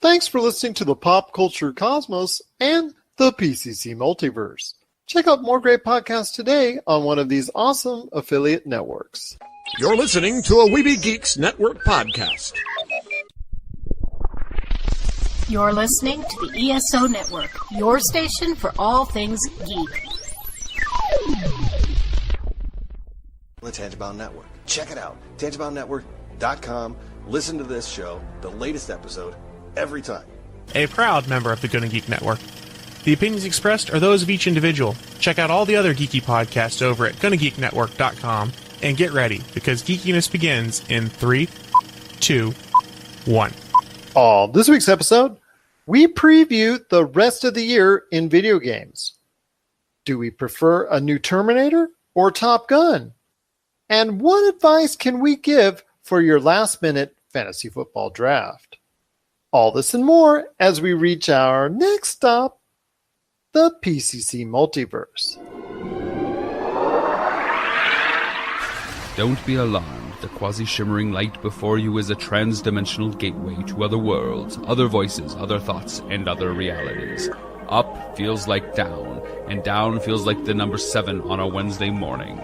Thanks for listening to the Pop Culture Cosmos and the PCC Multiverse. Check out more great podcasts today on one of these awesome affiliate networks. You're listening to a Weeby Geeks Network podcast. You're listening to the ESO Network, your station for all things geek. The Tangibound Network. Check it out. TangiboundNetwork.com. Listen to this show, the latest episode, every time. A proud member of the Gun Geek Network. The opinions expressed are those of each individual. Check out all the other geeky podcasts over at GunnaGeekNetwork.com and get ready, because geekiness begins in 3, 2, 1. On this week's episode, we preview the rest of the year in video games. Do we prefer a new Terminator or Top Gun? And what advice can we give for your last-minute fantasy football draft? All this and more as we reach our next stop, the PCC Multiverse. Don't be alarmed. The quasi-shimmering light before you is a trans-dimensional gateway to other worlds, other voices, other thoughts, and other realities. Up feels like down, and down feels like the number 7 on a Wednesday morning.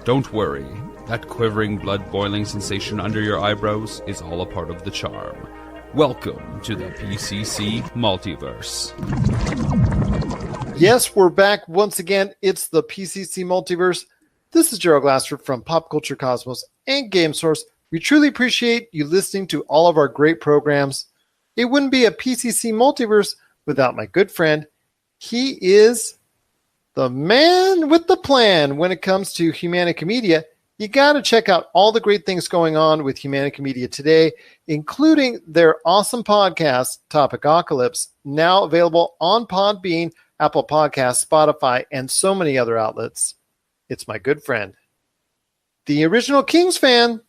Don't worry. That quivering, blood-boiling sensation under your eyebrows is all a part of the charm. Welcome to the PCC Multiverse. Yes, we're back once again. It's the PCC Multiverse. This is Gerald Glassford from Pop Culture Cosmos and Game Source. We truly appreciate you listening to all of our great programs. It wouldn't be a PCC Multiverse without my good friend. He is the man with the plan when it comes to Humanica Media. You got to check out all the great things going on with Humanica Media today, including their awesome podcast, Topicocalypse, now available on Podbean, Apple Podcasts, Spotify, and so many other outlets. It's my good friend, the original Kings fan.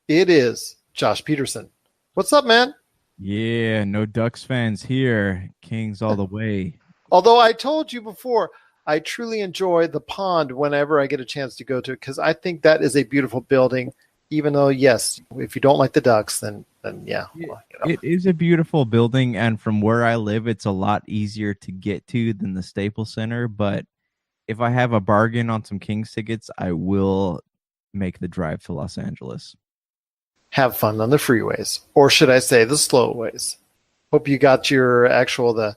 It is Josh Peterson. What's up, man? Yeah, no Ducks fans here. Kings all the way. Although I told you before, I truly enjoy the pond whenever I get a chance to go to it, because I think that is a beautiful building, even though, yes, if you don't like the Ducks, then yeah. Well, It is a beautiful building, and from where I live, it's a lot easier to get to than the Staples Center, but if I have a bargain on some Kings tickets, I will make the drive to Los Angeles. Have fun on the freeways, or should I say the slow ways. Hope you got your actual, the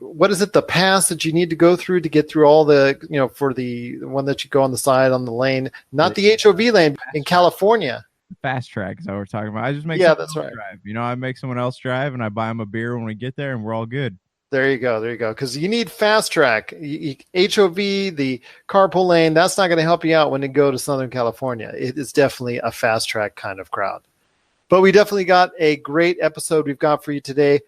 what is it, the pass that you need to go through to get through all the, for the one that you go on the side on the lane, not the HOV lane in California. Fast track is what we're talking about. I just make that's right. drive. I make someone else drive, and I buy them a beer when we get there, and we're all good. There you go. Because you need fast track. HOV, the carpool lane, that's not going to help you out when you go to Southern California. It is definitely a fast track kind of crowd. But we definitely got a great episode we've got for you today.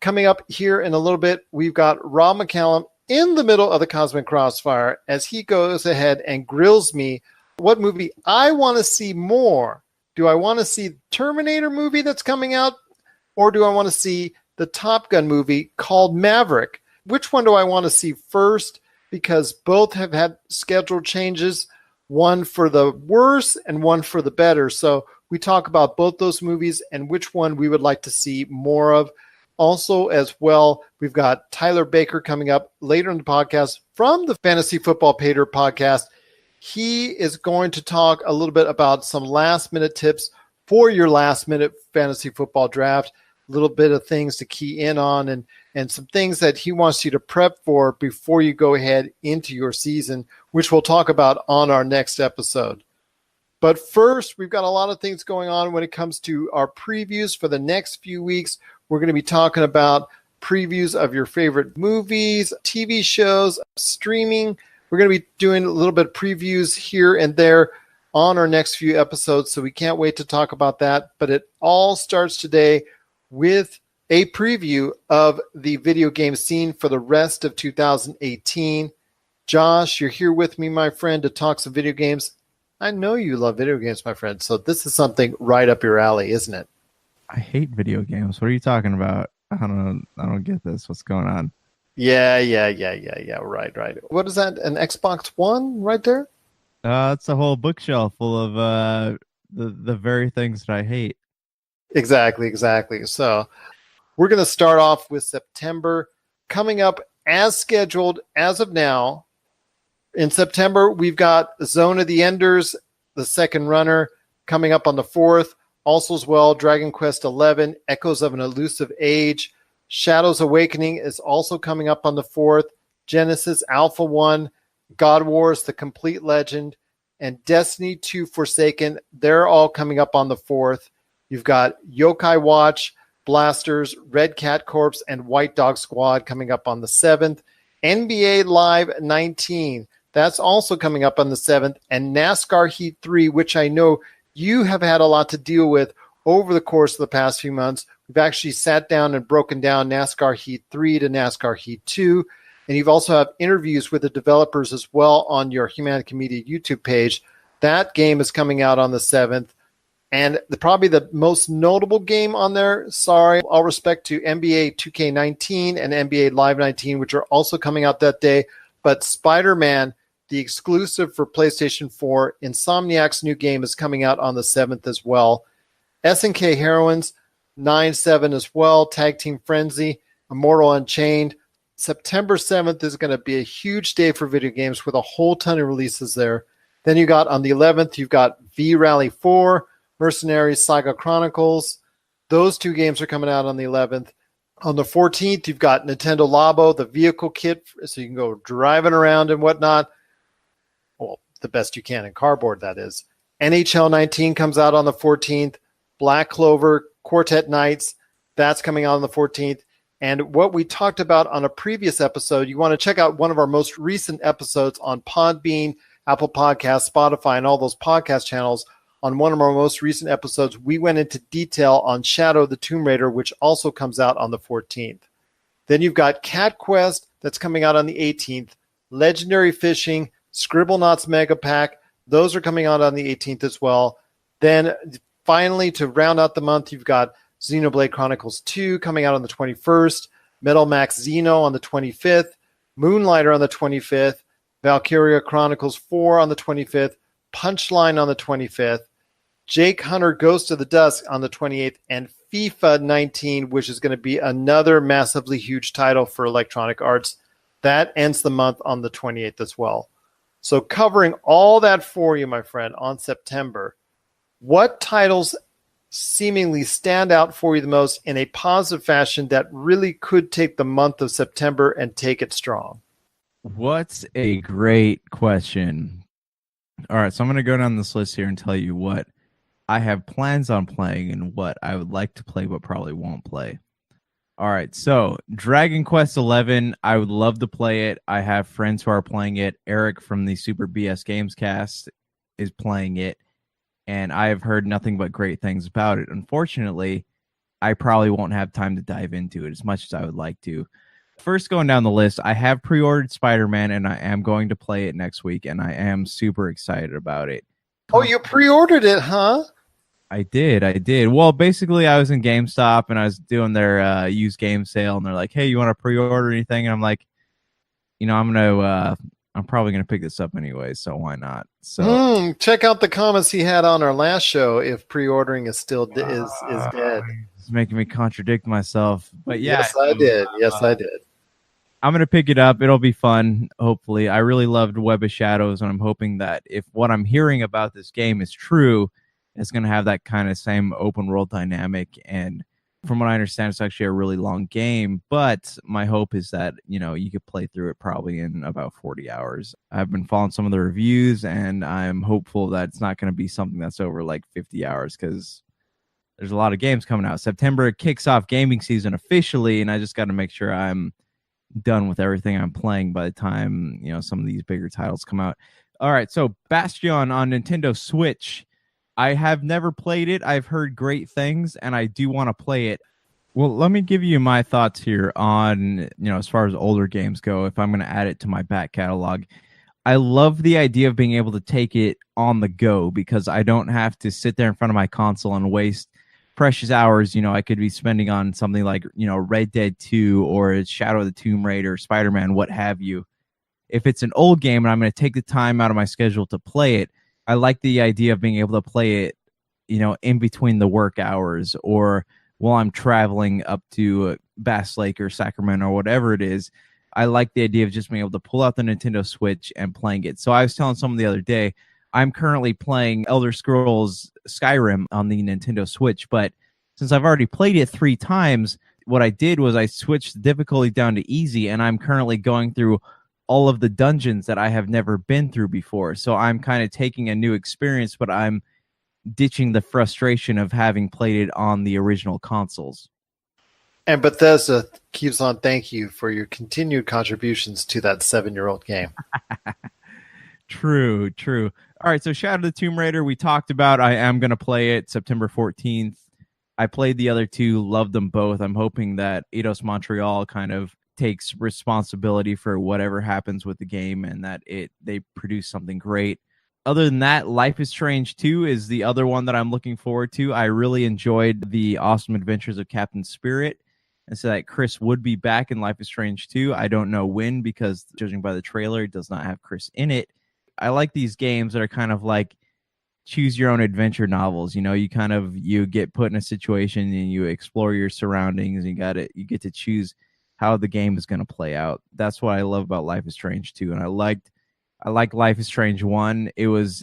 Coming up here in a little bit, we've got Rob McCallum in the middle of the Cosmic Crossfire as he goes ahead and grills me what movie I want to see more. Do I want to see the Terminator movie that's coming out, or do I want to see the Top Gun movie called Maverick? Which one do I want to see first? Because both have had scheduled changes, one for the worse and one for the better. So we talk about both those movies and which one we would like to see more of. Also, as well, we've got Tyler Baker coming up later in the podcast from the Fantasy Football Pater podcast. He is going to talk a little bit about some last-minute tips for your last-minute fantasy football draft, a little bit of things to key in on, and some things that he wants you to prep for before you go ahead into your season, which we'll talk about on our next episode. But first, we've got a lot of things going on when it comes to our previews for the next few weeks. We're going to be talking about previews of your favorite movies, TV shows, streaming. We're going to be doing a little bit of previews here and there on our next few episodes, so we can't wait to talk about that. But it all starts today with a preview of the video game scene for the rest of 2018. Josh, you're here with me, my friend, to talk some video games. I know you love video games, my friend, so this is something right up your alley, isn't it? I hate video games. What are you talking about? I don't get this. What's going on? Yeah. Right. What is that? An Xbox One right there? It's a whole bookshelf full of the very things that I hate. Exactly. So We're going to start off with September. Coming up as scheduled as of now, in September, we've got Zone of the Enders, the second runner, coming up on the 4th. Also as well, Dragon Quest XI, Echoes of an Elusive Age. Shadows Awakening is also coming up on the 4th. Genesis Alpha 1, God Wars, The Complete Legend, and Destiny 2 Forsaken. They're all coming up on the 4th. You've got Yokai Watch, Blasters, Red Cat Corps, and White Dog Squad coming up on the 7th. NBA Live 19, that's also coming up on the 7th. And NASCAR Heat 3, which I know you have had a lot to deal with over the course of the past few months. We've actually sat down and broken down NASCAR Heat 3 to NASCAR Heat 2. And you've also have interviews with the developers as well on your Humanica Media YouTube page. That game is coming out on the 7th. And probably the most notable game on there, sorry, all respect to NBA 2K19 and NBA Live 19, which are also coming out that day. But Spider-Man, the exclusive for PlayStation 4, Insomniac's new game is coming out on the 7th as well. SNK Heroines, 9/7 as well. Tag Team Frenzy, Immortal Unchained. September 7th is going to be a huge day for video games with a whole ton of releases there. Then you got on the 11th, you've got V-Rally 4, Mercenaries Saga Chronicles. Those two games are coming out on the 11th. On the 14th, you've got Nintendo Labo, the vehicle kit, so you can go driving around and whatnot. Well, the best you can in cardboard, that is. NHL 19 comes out on the 14th. Black Clover, Quartet Knights, that's coming out on the 14th. And what we talked about on a previous episode, you want to check out one of our most recent episodes on Podbean, Apple Podcasts, Spotify, and all those podcast channels. On one of our most recent episodes, we went into detail on Shadow of the Tomb Raider, which also comes out on the 14th. Then you've got Cat Quest, that's coming out on the 18th. Legendary Fishing, Scribblenauts Mega Pack, those are coming out on the 18th as well. Then finally, to round out the month, you've got Xenoblade Chronicles 2 coming out on the 21st, Metal Max Xeno on the 25th, Moonlighter on the 25th, Valkyria Chronicles 4 on the 25th, Punchline on the 25th, Jake Hunter Ghost of the Dusk on the 28th, and FIFA 19, which is going to be another massively huge title for Electronic Arts. That ends the month on the 28th as well. So covering all that for you, my friend, on September, what titles seemingly stand out for you the most in a positive fashion that really could take the month of September and take it strong? What's a great question. All right, so I'm going to go down this list here and tell you what I have plans on playing and what I would like to play but probably won't play. All right, so Dragon Quest XI, I would love to play it. I have friends who are playing it. Eric from the Super BS Games Cast is playing it, and I have heard nothing but great things about it. Unfortunately, I probably won't have time to dive into it as much as I would like to. First, going down the list, I have pre-ordered Spider-Man, and I am going to play it next week, and I am super excited about it. Oh, you pre-ordered it, huh? I did. Well, basically, I was in GameStop, and I was doing their used game sale, and they're like, hey, you want to pre-order anything? And I'm like, I'm probably going to pick this up anyway, so why not? So check out the comments he had on our last show if pre-ordering is still is dead. It's making me contradict myself. But yeah. Yes, I did. Yes, I did. I'm going to pick it up. It'll be fun, hopefully. I really loved Web of Shadows, and I'm hoping that if what I'm hearing about this game is true, it's going to have that kind of same open world dynamic. And from what I understand, it's actually a really long game. But my hope is that, you could play through it probably in about 40 hours. I've been following some of the reviews, and I'm hopeful that it's not going to be something that's over like 50 hours because there's a lot of games coming out. September kicks off gaming season officially, and I just got to make sure I'm done with everything I'm playing by the time, some of these bigger titles come out. All right, so Bastion on Nintendo Switch. I have never played it. I've heard great things, and I do want to play it. Well, let me give you my thoughts here on, as far as older games go, if I'm going to add it to my back catalog. I love the idea of being able to take it on the go because I don't have to sit there in front of my console and waste precious hours, I could be spending on something like, Red Dead 2 or Shadow of the Tomb Raider, Spider-Man, what have you. If it's an old game and I'm going to take the time out of my schedule to play it, I like the idea of being able to play it, in between the work hours or while I'm traveling up to Bass Lake or Sacramento or whatever it is. I like the idea of just being able to pull out the Nintendo Switch and playing it. So I was telling someone the other day, I'm currently playing Elder Scrolls Skyrim on the Nintendo Switch, but since I've already played it 3 times, what I did was I switched the difficulty down to easy, and I'm currently going through all of the dungeons that I have never been through before. So I'm kind of taking a new experience, but I'm ditching the frustration of having played it on the original consoles. And Bethesda keeps on thanking you for your continued contributions to that 7-year-old game. True. All right, so Shadow of the Tomb Raider, we talked about. I am going to play it September 14th. I played the other 2, loved them both. I'm hoping that Eidos Montreal kind of takes responsibility for whatever happens with the game and that they produce something great. Other than that, Life is Strange 2 is the other one that I'm looking forward to. I really enjoyed the Awesome Adventures of Captain Spirit, and so that Chris would be back in Life is Strange 2. I don't know when, because judging by the trailer, it does not have Chris in it. I like these games that are kind of like choose your own adventure novels. You get put in a situation and you explore your surroundings, and you get to choose how the game is going to play out. That's what I love about Life is Strange 2. And I liked Life is Strange 1. It was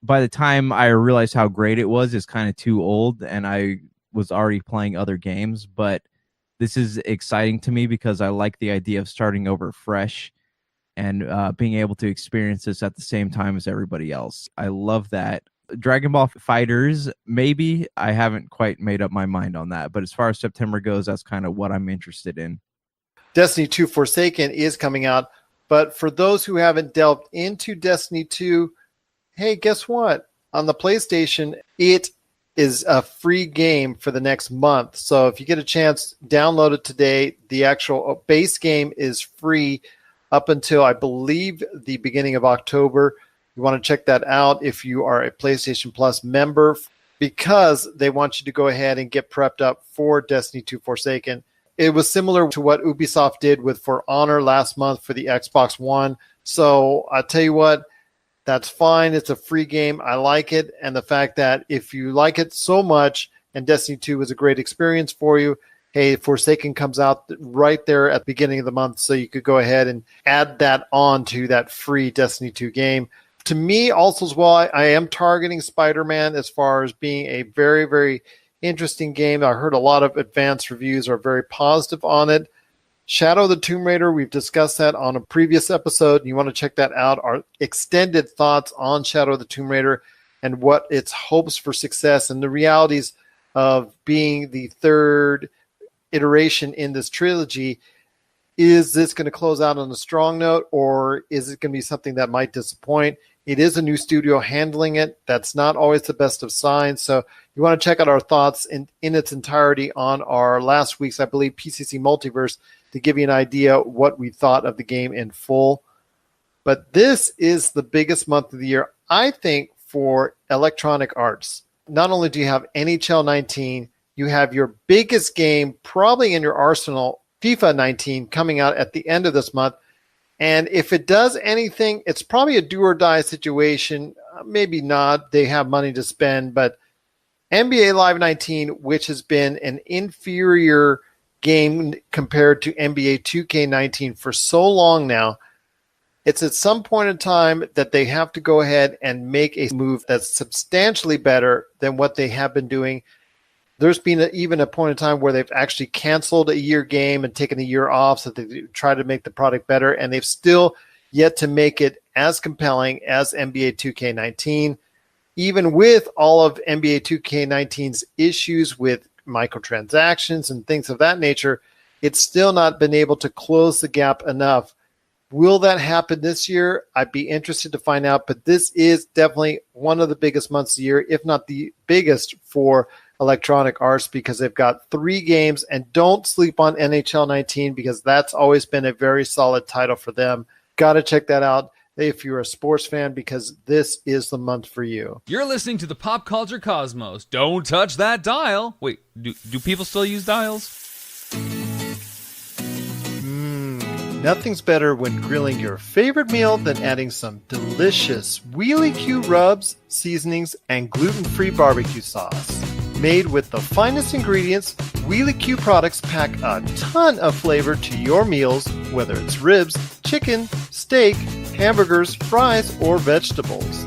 by the time I realized how great it was, it's kind of too old, and I was already playing other games. But this is exciting to me because I like the idea of starting over fresh and being able to experience this at the same time as everybody else. I love that. Dragon Ball FighterZ, maybe. I haven't quite made up my mind on that. But as far as September goes, that's kind of what I'm interested in. Destiny 2 Forsaken is coming out. But for those who haven't delved into Destiny 2, hey, guess what? On the PlayStation, it is a free game for the next month. So if you get a chance, download it today. The actual base game is free up until, I believe, the beginning of October. You want to check that out if you are a PlayStation Plus member, because they want you to go ahead and get prepped up for Destiny 2 Forsaken. It was similar to what Ubisoft did with For Honor last month for the Xbox One. So I'll tell you what, that's fine. It's a free game. I like it. And the fact that if you like it so much and Destiny 2 was a great experience for you, hey, Forsaken comes out right there at the beginning of the month. So you could go ahead and add that on to that free Destiny 2 game. To me, also as well, I am targeting Spider-Man as far as being a very, very interesting game. I heard a lot of advanced reviews are very positive on it. Shadow of the Tomb Raider, we've discussed that on a previous episode, and you want to check that out. Our extended thoughts on Shadow of the Tomb Raider and what its hopes for success and the realities of being the third iteration in this trilogy. Is this going to close out on a strong note, or is it going to be something that might disappoint? It is a new studio handling it. That's not always the best of signs. So you want to check out our thoughts in its entirety on our last week's, I believe, PCC Multiverse to give you an idea what we thought of the game in full. But this is the biggest month of the year, I think, for Electronic Arts. Not only do you have NHL 19, you have your biggest game probably in your arsenal, FIFA 19, coming out at the end of this month. And if it does anything, it's probably a do-or-die situation. Maybe not. They have money to spend. But NBA Live 19, which has been an inferior game compared to NBA 2K19 for so long now, it's at some point in time that they have to go ahead and make a move that's substantially better than what they have been doing. There's been even a point in time where they've actually canceled a year game and taken a year off so that they try to make the product better, and they've still yet to make it as compelling as NBA 2K19. Even with all of NBA 2K19's issues with microtransactions and things of that nature, it's still not been able to close the gap enough. Will that happen this year? I'd be interested to find out, but this is definitely one of the biggest months of the year, if not the biggest for Electronic Arts, because they've got 3 games, and don't sleep on NHL 19 because that's always been a very solid title for them. Got to check that out if you're a sports fan, because this is the month for you. You're listening to the Pop Culture Cosmos. Don't touch that dial. Wait, do people still use dials? Nothing's better when grilling your favorite meal than adding some delicious Wheelie Q rubs, seasonings, and gluten-free barbecue sauce. Made with the finest ingredients, Wheelie Q products pack a ton of flavor to your meals, whether it's ribs, chicken, steak, hamburgers, fries, or vegetables.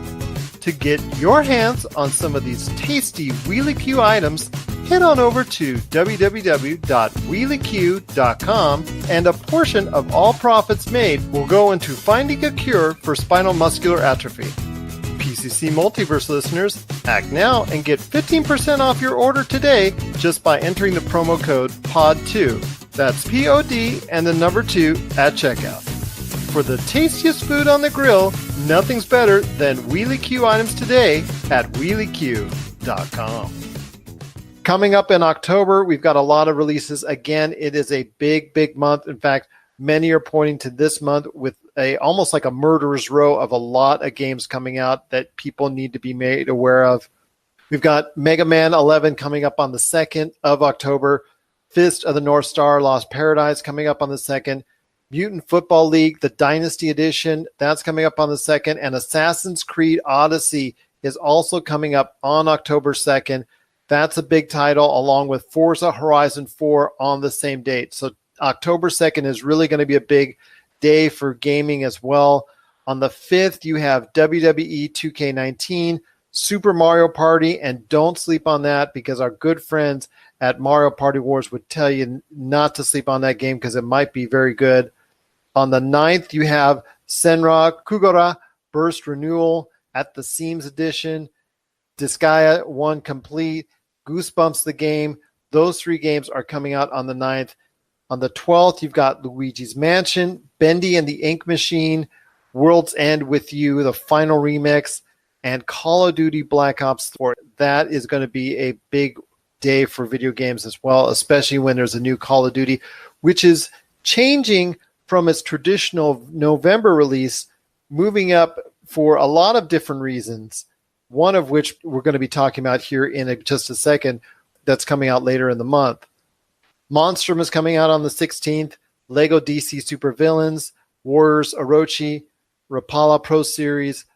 To get your hands on some of these tasty Wheelie Q items, head on over to www.wheelieq.com, and a portion of all profits made will go into finding a cure for spinal muscular atrophy. PCC Multiverse listeners, act now and get 15% off your order today just by entering the promo code POD2. That's POD and the number 2 at checkout. For the tastiest food on the grill, nothing's better than Wheelie Q items today at wheelieq.com. Coming up in October, we've got a lot of releases. Again, it is a big, big month. In fact, many are pointing to this month with almost like a murderer's row of a lot of games coming out that people need to be made aware of. We've got Mega Man 11 coming up on the 2nd of October. Fist of the North Star Lost Paradise coming up on the 2nd. Mutant Football League, the Dynasty Edition, that's coming up on the 2nd. And Assassin's Creed Odyssey is also coming up on October 2nd. That's a big title, along with Forza Horizon 4 on the same date. So October 2nd is really going to be a big day for gaming as well. On the 5th, you have WWE 2K19, Super Mario Party, and don't sleep on that because our good friends at Mario Party Wars would tell you not to sleep on that game because it might be very good. On the 9th, you have Senra Kugura Burst Renewal at the Seams Edition, Disgaea 1 Complete, Goosebumps the Game. Those 3 games are coming out on the 9th. On the 12th, you've got Luigi's Mansion, Bendy and the Ink Machine, World's End with You, the final remix, and Call of Duty Black Ops 4. That is going to be a big day for video games as well, especially when there's a new Call of Duty, which is changing from its traditional November release, moving up for a lot of different reasons, one of which we're going to be talking about here in just a second, that's coming out later in the month. Monstrum is coming out on the 16th, Lego DC Super Villains, Warriors Orochi, Rapala Pro Series,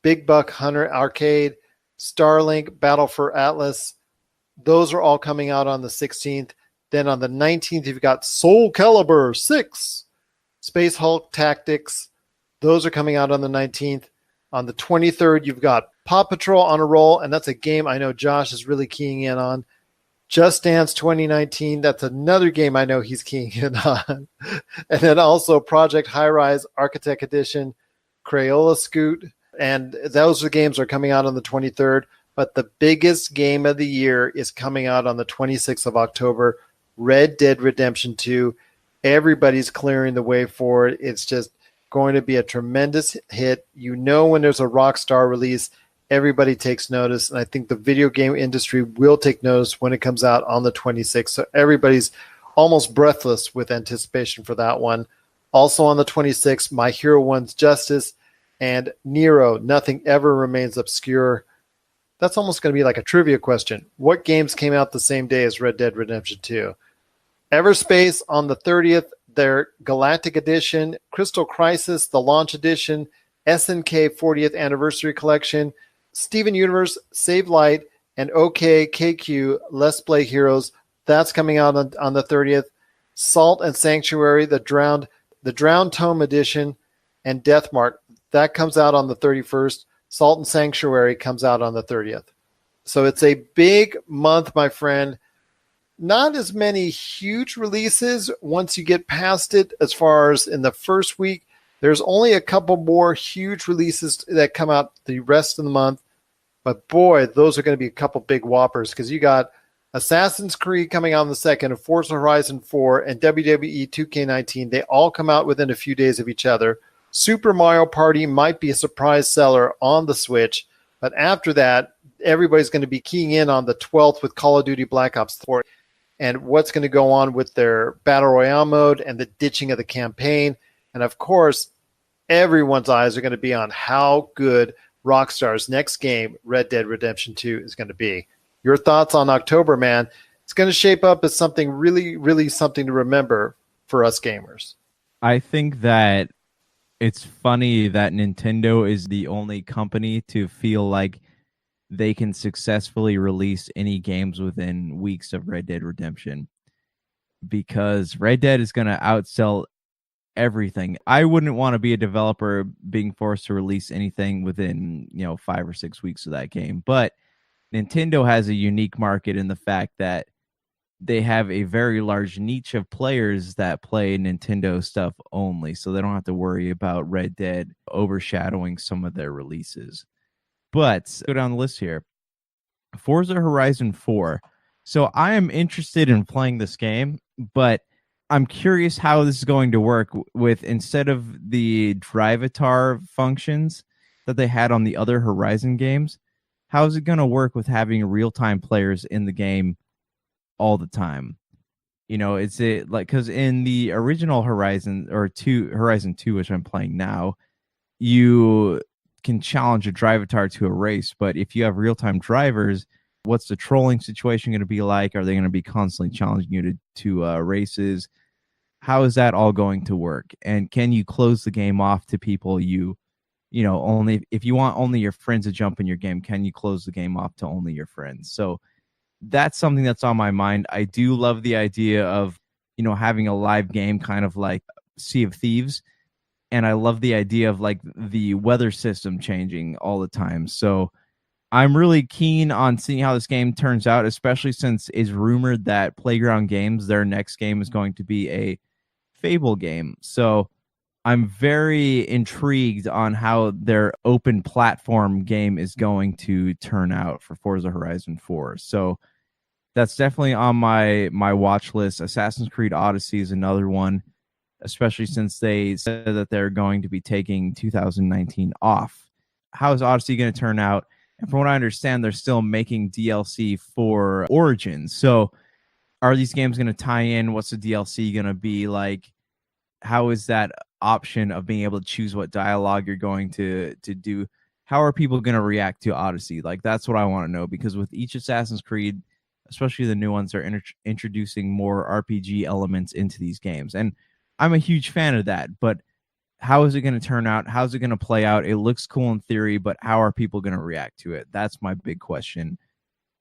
Big Buck Hunter Arcade, Starlink Battle for Atlas. Those are all coming out on the 16th. Then on the 19th, you've got Soul Calibur 6, Space Hulk Tactics. Those are coming out on the 19th. On the 23rd, you've got Paw Patrol on a roll, and that's a game I know Josh is really keying in on. Just Dance 2019, that's another game I know he's keying in on. And then also Project High Rise Architect Edition, Crayola Scoot, and those games are coming out on the 23rd. But the biggest game of the year is coming out on the 26th of October, Red Dead Redemption 2. Everybody's clearing the way for it. It's just going to be a tremendous hit. You know, when there's a Rockstar release, everybody takes notice, and I think the video game industry will take notice when it comes out on the 26th. So everybody's almost breathless with anticipation for that one. Also on the 26th, My Hero 1's Justice and Nero, Nothing Ever Remains Obscure. That's almost going to be like a trivia question. What games came out the same day as Red Dead Redemption 2? Everspace on the 30th, their Galactic Edition, Crystal Crisis, the Launch Edition, SNK 40th Anniversary Collection, Steven Universe, Save Light, and OKKQ, Let's Play Heroes. That's coming out on the 30th. Salt and Sanctuary, the Drowned Tome Edition, and Deathmark. That comes out on the 31st. Salt and Sanctuary comes out on the 30th. So it's a big month, my friend. Not as many huge releases once you get past it as far as in the first week. There's only a couple more huge releases that come out the rest of the month. But boy, those are going to be a couple big whoppers because you got Assassin's Creed coming out on the 2nd, of Forza Horizon 4, and WWE 2K19. They all come out within a few days of each other. Super Mario Party might be a surprise seller on the Switch. But after that, everybody's going to be keying in on the 12th with Call of Duty Black Ops 4 and what's going to go on with their Battle Royale mode and the ditching of the campaign. And of course, everyone's eyes are going to be on how good Rockstar's next game, Red Dead Redemption 2, is going to be. Your thoughts on October, man? It's going to shape up as something really, really something to remember for us gamers. I think that it's funny that Nintendo is the only company to feel like they can successfully release any games within weeks of Red Dead Redemption, because Red Dead is going to outsell everything. I wouldn't want to be a developer being forced to release anything within, 5 or 6 weeks of that game. But Nintendo has a unique market in the fact that they have a very large niche of players that play Nintendo stuff only, so they don't have to worry about Red Dead overshadowing some of their releases. But go down the list here. Forza Horizon 4. So I am interested in playing this game, but I'm curious how this is going to work with, instead of the Drivatar functions that they had on the other Horizon games, how is it going to work with having real-time players in the game all the time? Is it like, because in the original Horizon 2, which I'm playing now, you can challenge a Drivatar to a race, but if you have real-time drivers, what's the trolling situation going to be like? Are they going to be constantly challenging you to races? How is that all going to work? And can you close the game off to people only, if you want only your friends to jump in your game, can you close the game off to only your friends? So that's something that's on my mind. I do love the idea of, having a live game kind of like Sea of Thieves. And I love the idea of like the weather system changing all the time. So I'm really keen on seeing how this game turns out, especially since it's rumored that Playground Games, their next game, is going to be a Fable game. So I'm very intrigued on how their open platform game is going to turn out for Forza Horizon 4. So that's definitely on my watch list. Assassin's Creed Odyssey is another one, especially since they said that they're going to be taking 2019 off. How is Odyssey going to turn out? And from what I understand, they're still making DLC for Origins. So are these games going to tie in? What's the DLC going to be like? How is that option of being able to choose what dialogue you're going to do? How are people going to react to Odyssey? Like, that's what I want to know, because with each Assassin's Creed, especially the new ones, are introducing more RPG elements into these games. And I'm a huge fan of that, but how is it going to turn out? How's it going to play out? It looks cool in theory, but how are people going to react to it? That's my big question.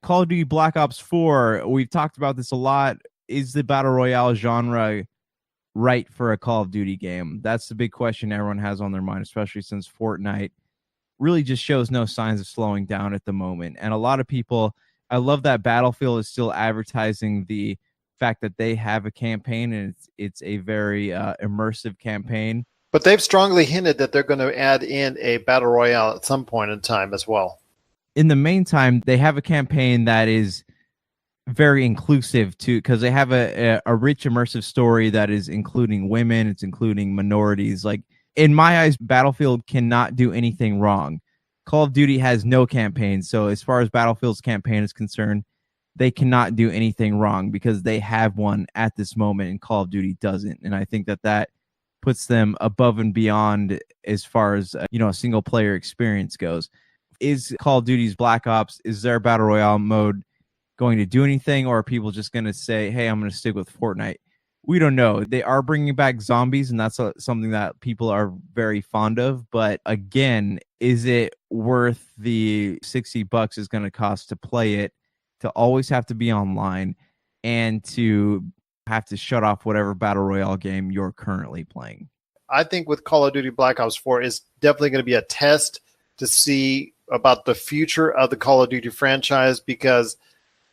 Call of Duty Black Ops 4, we've talked about this a lot. Is the Battle Royale genre right for a Call of Duty game? That's the big question everyone has on their mind, especially since Fortnite really just shows no signs of slowing down at the moment. And a lot of people, I love that Battlefield is still advertising the fact that they have a campaign, and it's a very immersive campaign. But they've strongly hinted that they're going to add in a battle royale at some point in time as well. In the meantime, they have a campaign that is very inclusive too, because they have a rich immersive story that is including women, it's including minorities. Like, in my eyes, Battlefield cannot do anything wrong. Call of Duty has no campaign, so as far as Battlefield's campaign is concerned, they cannot do anything wrong because they have one at this moment and Call of Duty doesn't. And I think that puts them above and beyond as far as a single player experience goes. Is Call of Duty's Black Ops, is their battle royale mode going to do anything, or are people just going to say, hey, I'm going to stick with Fortnite? We don't know. They are bringing back zombies, and that's something that people are very fond of. But again, is it worth the $60 it's going to cost to play it, to always have to be online, and to have to shut off whatever battle royale game you're currently playing? I think with Call of Duty Black Ops 4 is definitely going to be a test to see about the future of the Call of Duty franchise, because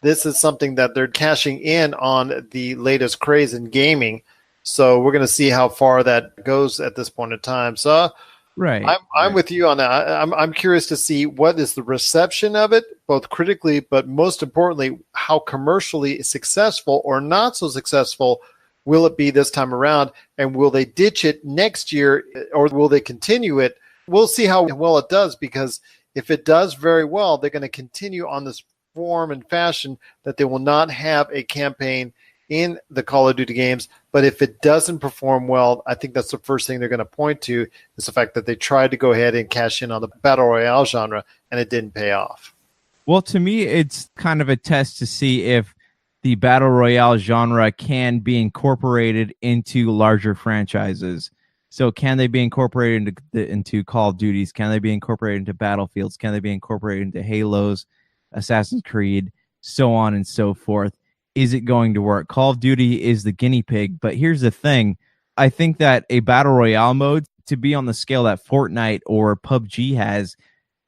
this is something that they're cashing in on the latest craze in gaming. So we're going to see how far that goes at this point in time. So right, I'm with you on that. I'm curious to see what is the reception of it, both critically, but most importantly, how commercially successful or not so successful will it be this time around, and will they ditch it next year, or will they continue it? We'll see how well it does, because if it does very well, they're going to continue on this form and fashion that they will not have a campaign in the Call of Duty games. But if it doesn't perform well, I think that's the first thing they're going to point to, is the fact that they tried to go ahead and cash in on the Battle Royale genre, and it didn't pay off. Well, to me, it's kind of a test to see if the Battle Royale genre can be incorporated into larger franchises. So can they be incorporated into Call of Duties? Can they be incorporated into Battlefields? Can they be incorporated into Halos, Assassin's Creed, so on and so forth? Is it going to work? Call of Duty is the guinea pig, but here's the thing. I think that a Battle Royale mode, to be on the scale that Fortnite or PUBG has,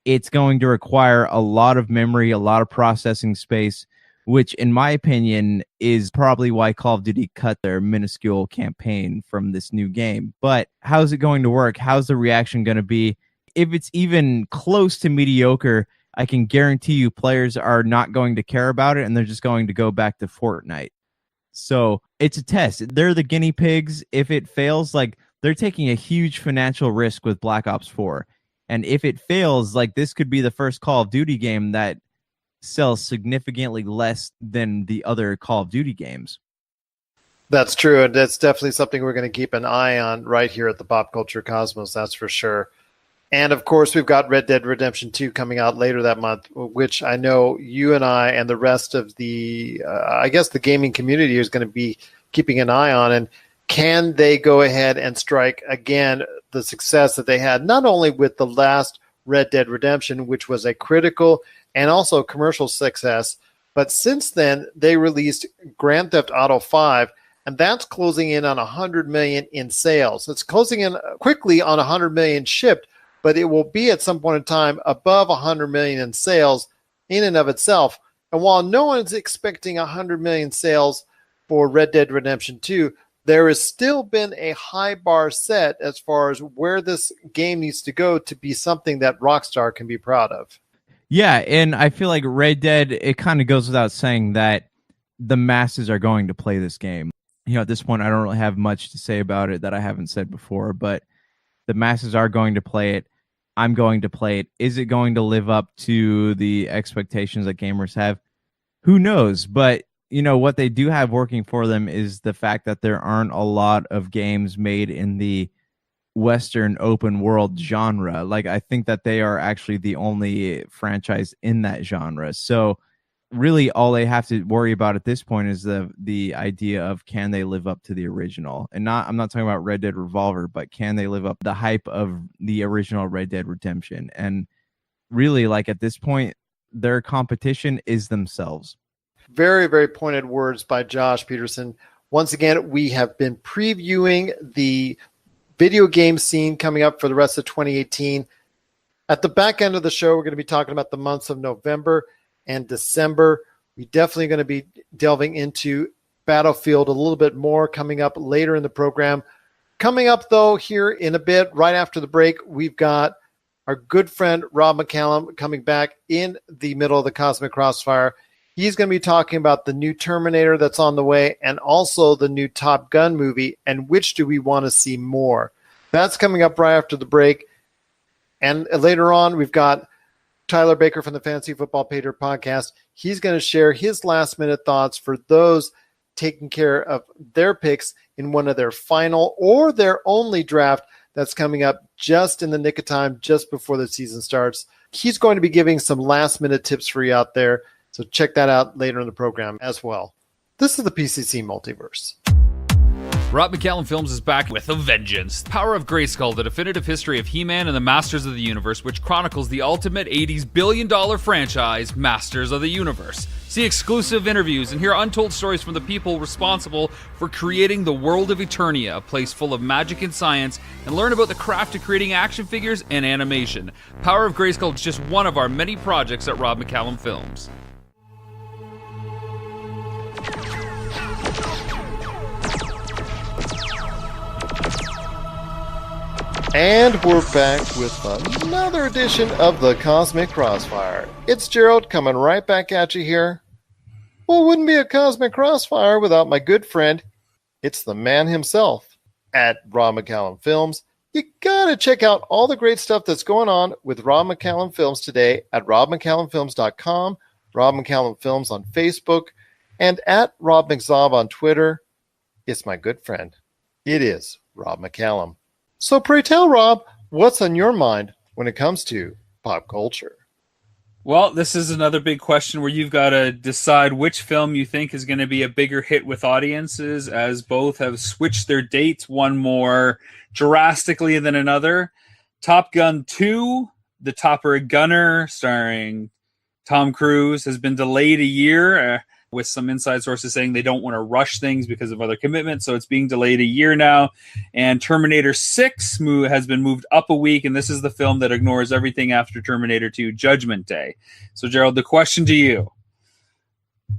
it's going to require a lot of memory, a lot of processing space, which in my opinion is probably why Call of Duty cut their minuscule campaign from this new game. But how's it going to work? How's the reaction going to be? If it's even close to mediocre, I can guarantee you players are not going to care about it, and they're just going to go back to Fortnite. So it's a test. They're the guinea pigs. If it fails, like, they're taking a huge financial risk with Black Ops 4. And if it fails, like, this could be the first Call of Duty game that sells significantly less than the other Call of Duty games. That's true, and that's definitely something we're going to keep an eye on right here at the Pop Culture Cosmos, that's for sure. And, of course, we've got Red Dead Redemption 2 coming out later that month, which I know you and I and the rest of the, I guess the gaming community is going to be keeping an eye on. And can they go ahead and strike, again, the success that they had, not only with the last Red Dead Redemption, which was a critical and also commercial success, but since then, they released Grand Theft Auto 5, and that's closing in on 100 million in sales. It's closing in quickly on 100 million shipped, but it will be at some point in time above 100 million in sales in and of itself. And while no one's expecting 100 million sales for Red Dead Redemption 2, there has still been a high bar set as far as where this game needs to go to be something that Rockstar can be proud of. Yeah, and I feel like Red Dead, it kind of goes without saying that the masses are going to play this game. You know, at this point, I don't really have much to say about it that I haven't said before, but the masses are going to play it. I'm going to play it. Is it going to live up to the expectations that gamers have? Who knows? But, you know, what they do have working for them is the fact that there aren't a lot of games made in the Western open world genre. Like, I think that they are actually the only franchise in that genre. So really all they have to worry about at this point is the idea of, can they live up to the original? And I'm not talking about Red Dead Revolver, but can they live up to the hype of the original Red Dead Redemption? And really, like, at this point, their competition is themselves. Very, very pointed words by Josh Peterson. Once again, we have been previewing the video game scene coming up for the rest of 2018. At the back end of the show, we're going to be talking about the months of November and December. We're definitely going to be delving into Battlefield a little bit more coming up later in the program. Coming up, though, here in a bit, right after the break, we've got our good friend Rob McCallum coming back in the middle of the Cosmic Crossfire. He's going to be talking about the new Terminator that's on the way and also the new Top Gun movie, and which do we want to see more. That's coming up right after the break. And later on, we've got Tyler Baker from the Fantasy Football Pater podcast. He's going to share his last-minute thoughts for those taking care of their picks in one of their final or their only draft that's coming up just in the nick of time, just before the season starts. He's going to be giving some last-minute tips for you out there, so check that out later in the program as well. This is the PCC Multiverse. Rob McCallum Films is back with a vengeance. Power of Grayskull, the definitive history of He-Man and the Masters of the Universe, which chronicles the ultimate 80s billion-dollar franchise, Masters of the Universe. See exclusive interviews and hear untold stories from the people responsible for creating the world of Eternia, a place full of magic and science, and learn about the craft of creating action figures and animation. Power of Grayskull is just one of our many projects at Rob McCallum Films. And we're back with another edition of the Cosmic Crossfire. It's Gerald coming right back at you here. Well, it wouldn't be a Cosmic Crossfire without my good friend. It's the man himself at Rob McCallum Films. You gotta check out all the great stuff that's going on with Rob McCallum Films today at robmccallumfilms.com, Rob McCallum Films on Facebook, and at Rob McZob on Twitter. It's my good friend. It is Rob McCallum. So pray tell, Rob, what's on your mind when it comes to pop culture? Well, this is another big question where you've got to decide which film you think is going to be a bigger hit with audiences, as both have switched their dates, one more drastically than another. Top Gun 2, The Topper Gunner, starring Tom Cruise, has been delayed a year, with some inside sources saying they don't want to rush things because of other commitments, so it's being delayed a year now. And Terminator 6 has been moved up a week, and this is the film that ignores everything after Terminator 2 Judgment Day. So, Gerald, the question to you,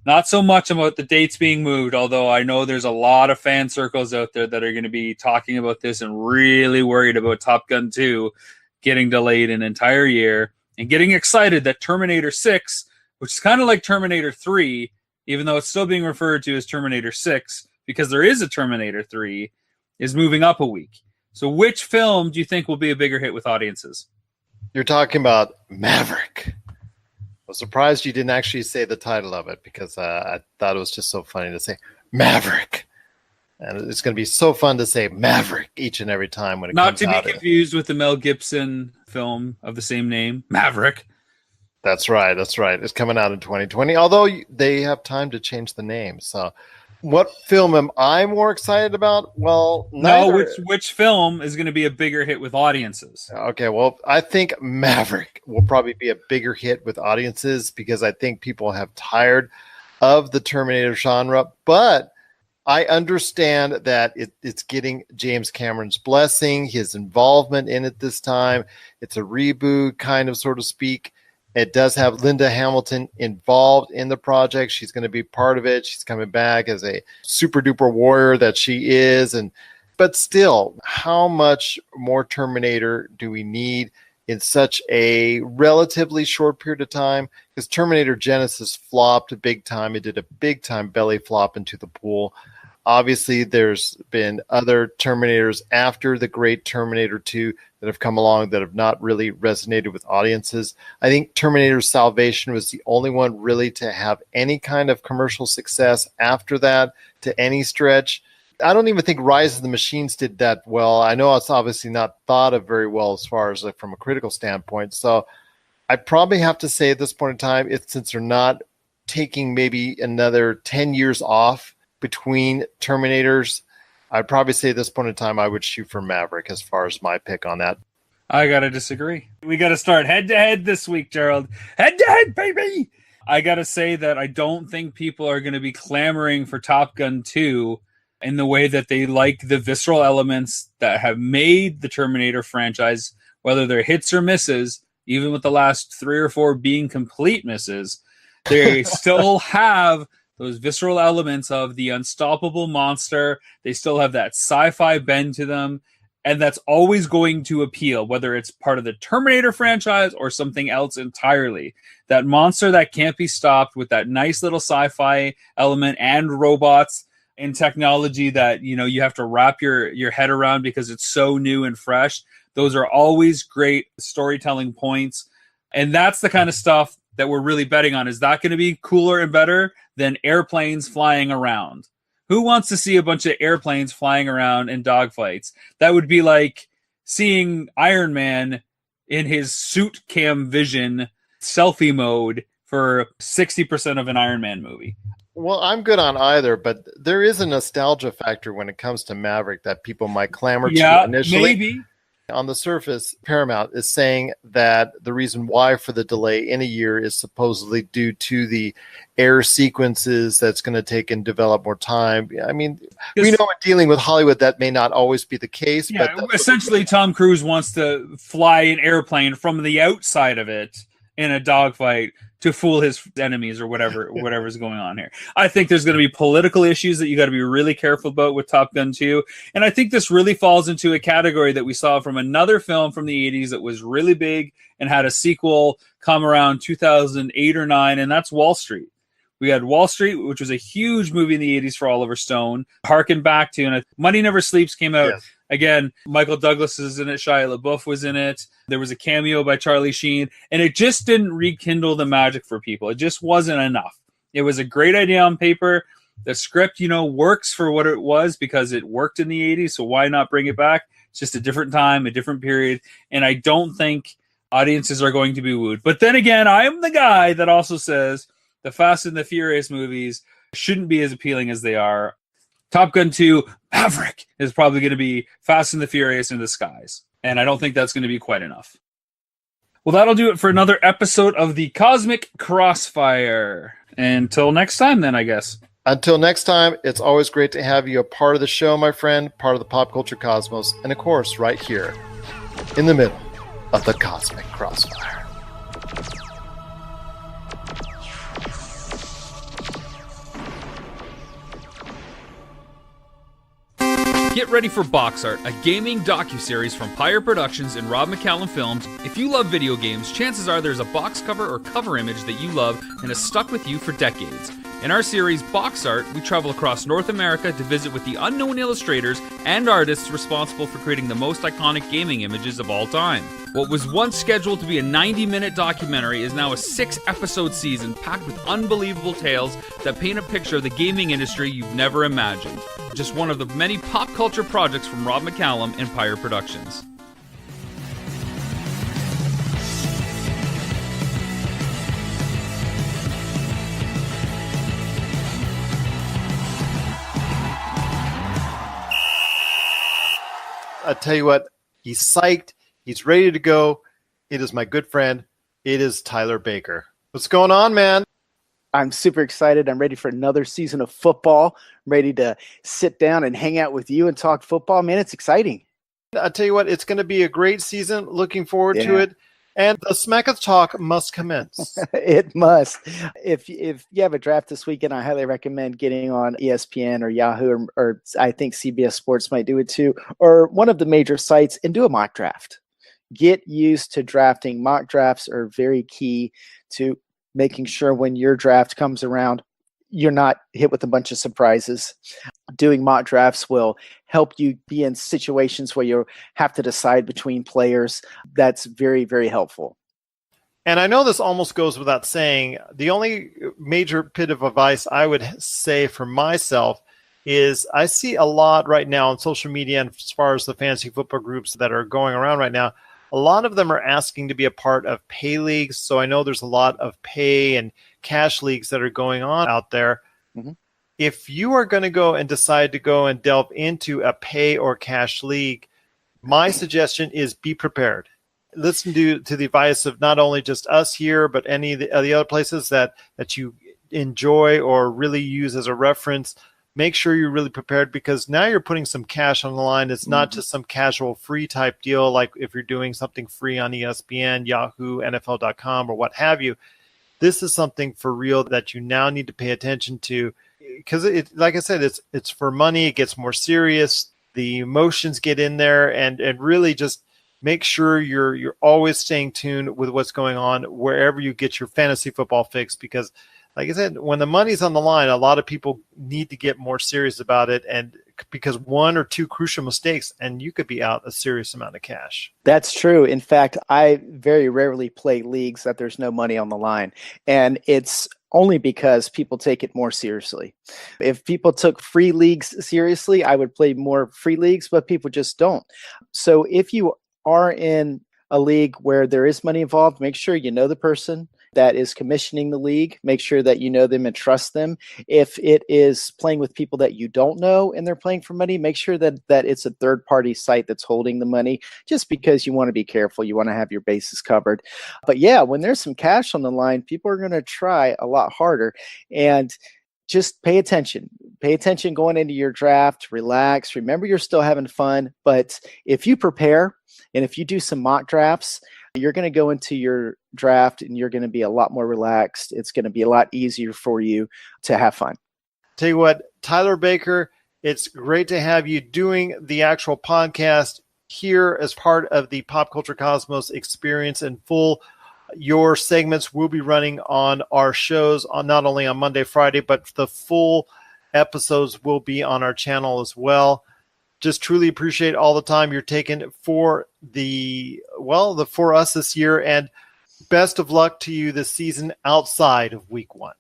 not so much about the dates being moved, although I know there's a lot of fan circles out there that are going to be talking about this and really worried about Top Gun 2 getting delayed an entire year, and getting excited that Terminator 6, which is kind of like Terminator 3, even though it's still being referred to as Terminator 6, because there is a Terminator 3, is moving up a week. So which film do you think will be a bigger hit with audiences? You're talking about Maverick. I was surprised you didn't actually say the title of it, because I thought it was just so funny to say Maverick. And it's going to be so fun to say Maverick each and every time when it comes out. Not to be confused with the Mel Gibson film of the same name, Maverick. That's right. That's right. It's coming out in 2020, although they have time to change the name. So what film am I more excited about? Well, neither. No, which film is going to be a bigger hit with audiences? Okay, well, I think Maverick will probably be a bigger hit with audiences, because I think people have tired of the Terminator genre, but I understand that it's getting James Cameron's blessing, his involvement in it this time. It's a reboot, kind of, so to speak. It does have Linda Hamilton involved in the project. She's going to be part of it. She's coming back as a super duper warrior that she is. But still, how much more Terminator do we need in such a relatively short period of time? Because Terminator Genesis flopped big time. It did a big time belly flop into the pool. Obviously, there's been other Terminators after the great Terminator 2 that have come along that have not really resonated with audiences. I think Terminator Salvation was the only one really to have any kind of commercial success after that, to any stretch. I don't even think Rise of the Machines did that well. I know it's obviously not thought of very well as far as from a critical standpoint. So I probably have to say at this point in time, since they're not taking maybe another 10 years off between Terminators, I'd probably say at this point in time, I would shoot for Maverick as far as my pick on that. I got to disagree. We got to start head-to-head this week, Gerald. Head-to-head, baby! I got to say that I don't think people are going to be clamoring for Top Gun 2 in the way that they like the visceral elements that have made the Terminator franchise, whether they're hits or misses, even with the last 3 or 4 being complete misses. They still have those visceral elements of the unstoppable monster. They still have that sci-fi bend to them, and that's always going to appeal, whether it's part of the Terminator franchise or something else entirely. That monster that can't be stopped, with that nice little sci-fi element and robots and technology that, you know, you have to wrap your head around because it's so new and fresh. Those are always great storytelling points, and that's the kind of stuff that we're really betting on. Is that going to be cooler and better than airplanes flying around? Who wants to see a bunch of airplanes flying around in dogfights? That would be like seeing Iron Man in his suit cam vision selfie mode for 60% of an Iron Man movie. Well, I'm good on either, but there is a nostalgia factor when it comes to Maverick that people might clamor to initially. Maybe. On the surface, Paramount is saying that the reason why for the delay in a year is supposedly due to the air sequences that's going to take and develop more time. I mean, we know in dealing with Hollywood that may not always be the case. Yeah, but essentially, Tom Cruise wants to fly an airplane from the outside of it in a dogfight to fool his enemies or whatever's going on here. I think there's going to be political issues that you got to be really careful about with Top Gun 2. And I think this really falls into a category that we saw from another film from the 80s that was really big and had a sequel come around 2008 or 9, and that's Wall Street. We had Wall Street, which was a huge movie in the 80s for Oliver Stone. Harken back to, and Money Never Sleeps came out. Yes. Again, Michael Douglas is in it. Shia LaBeouf was in it. There was a cameo by Charlie Sheen. And it just didn't rekindle the magic for people. It just wasn't enough. It was a great idea on paper. The script, works for what it was because it worked in the 80s. So why not bring it back? It's just a different time, a different period. And I don't think audiences are going to be wooed. But then again, I am the guy that also says the Fast and the Furious movies shouldn't be as appealing as they are. Top Gun 2 Maverick is probably going to be Fast and the Furious in the skies. And I don't think that's going to be quite enough. Well, that'll do it for another episode of the Cosmic Crossfire. Until next time, then, I guess. Until next time, it's always great to have you a part of the show, my friend, part of the pop culture cosmos, and of course, right here in the middle of the Cosmic Crossfire. Get ready for Box Art, a gaming docuseries from Pyre Productions and Rob McCallum Films. If you love video games, chances are there's a box cover or cover image that you love and has stuck with you for decades. In our series, Box Art, we travel across North America to visit with the unknown illustrators and artists responsible for creating the most iconic gaming images of all time. What was once scheduled to be a 90-minute documentary is now a 6-episode season packed with unbelievable tales that paint a picture of the gaming industry you've never imagined. Just one of the many pop culture projects from Rob McCallum and Pyre Productions. I tell you what, he's psyched. He's ready to go. It is my good friend. It is Tyler Baker. What's going on, man? I'm super excited. I'm ready for another season of football. I'm ready to sit down and hang out with you and talk football. Man, it's exciting. I tell you what, it's going to be a great season. Looking forward to it. And the Smacketh talk must commence. It must. If you have a draft this weekend, I highly recommend getting on ESPN or Yahoo, or I think CBS Sports might do it too, or one of the major sites, and do a mock draft. Get used to drafting. Mock drafts are very key to making sure when your draft comes around, you're not hit with a bunch of surprises. Doing mock drafts will help you be in situations where you have to decide between players. That's very, very helpful. And I know this almost goes without saying. The only major bit of advice I would say for myself is I see a lot right now on social media, and as far as the fantasy football groups that are going around right now, a lot of them are asking to be a part of pay leagues. So I know there's a lot of pay and cash leagues that are going on out there. Mm-hmm. If you are going to go and decide to go and delve into a pay or cash league, my suggestion is be prepared. Listen to the advice of not only just us here, but any of the other places that you enjoy or really use as a reference. Make sure you're really prepared, because now you're putting some cash on the line. It's not just some casual free type deal, like if you're doing something free on ESPN, Yahoo, NFL.com, or what have you. This is something for real that you now need to pay attention to, because like I said, it's for money. It gets more serious. The emotions get in there, and really just make sure you're always staying tuned with what's going on wherever you get your fantasy football fix, because like I said, when the money's on the line, a lot of people need to get more serious about it, and because one or two crucial mistakes and you could be out a serious amount of cash. That's true. In fact, I very rarely play leagues that there's no money on the line, and it's only because people take it more seriously. If people took free leagues seriously, I would play more free leagues, but people just don't. So if you are in a league where there is money involved, make sure you know the person that is commissioning the league. Make sure that you know them and trust them. If it is playing with people that you don't know and they're playing for money, make sure that it's a third-party site that's holding the money, just because you want to be careful. You want to have your bases covered. But yeah, when there's some cash on the line, people are going to try a lot harder. And just pay attention. Pay attention going into your draft. Relax. Remember, you're still having fun. But if you prepare and if you do some mock drafts, you're going to go into your draft and you're going to be a lot more relaxed. It's going to be a lot easier for you to have fun. Tell you what, Tyler Baker, it's great to have you doing the actual podcast here as part of the Pop Culture Cosmos experience in full. Your segments will be running on our shows on not only on Monday, Friday, but the full episodes will be on our channel as well. Just truly appreciate all the time you're taking for for us this year, and best of luck to you this season outside of week 1.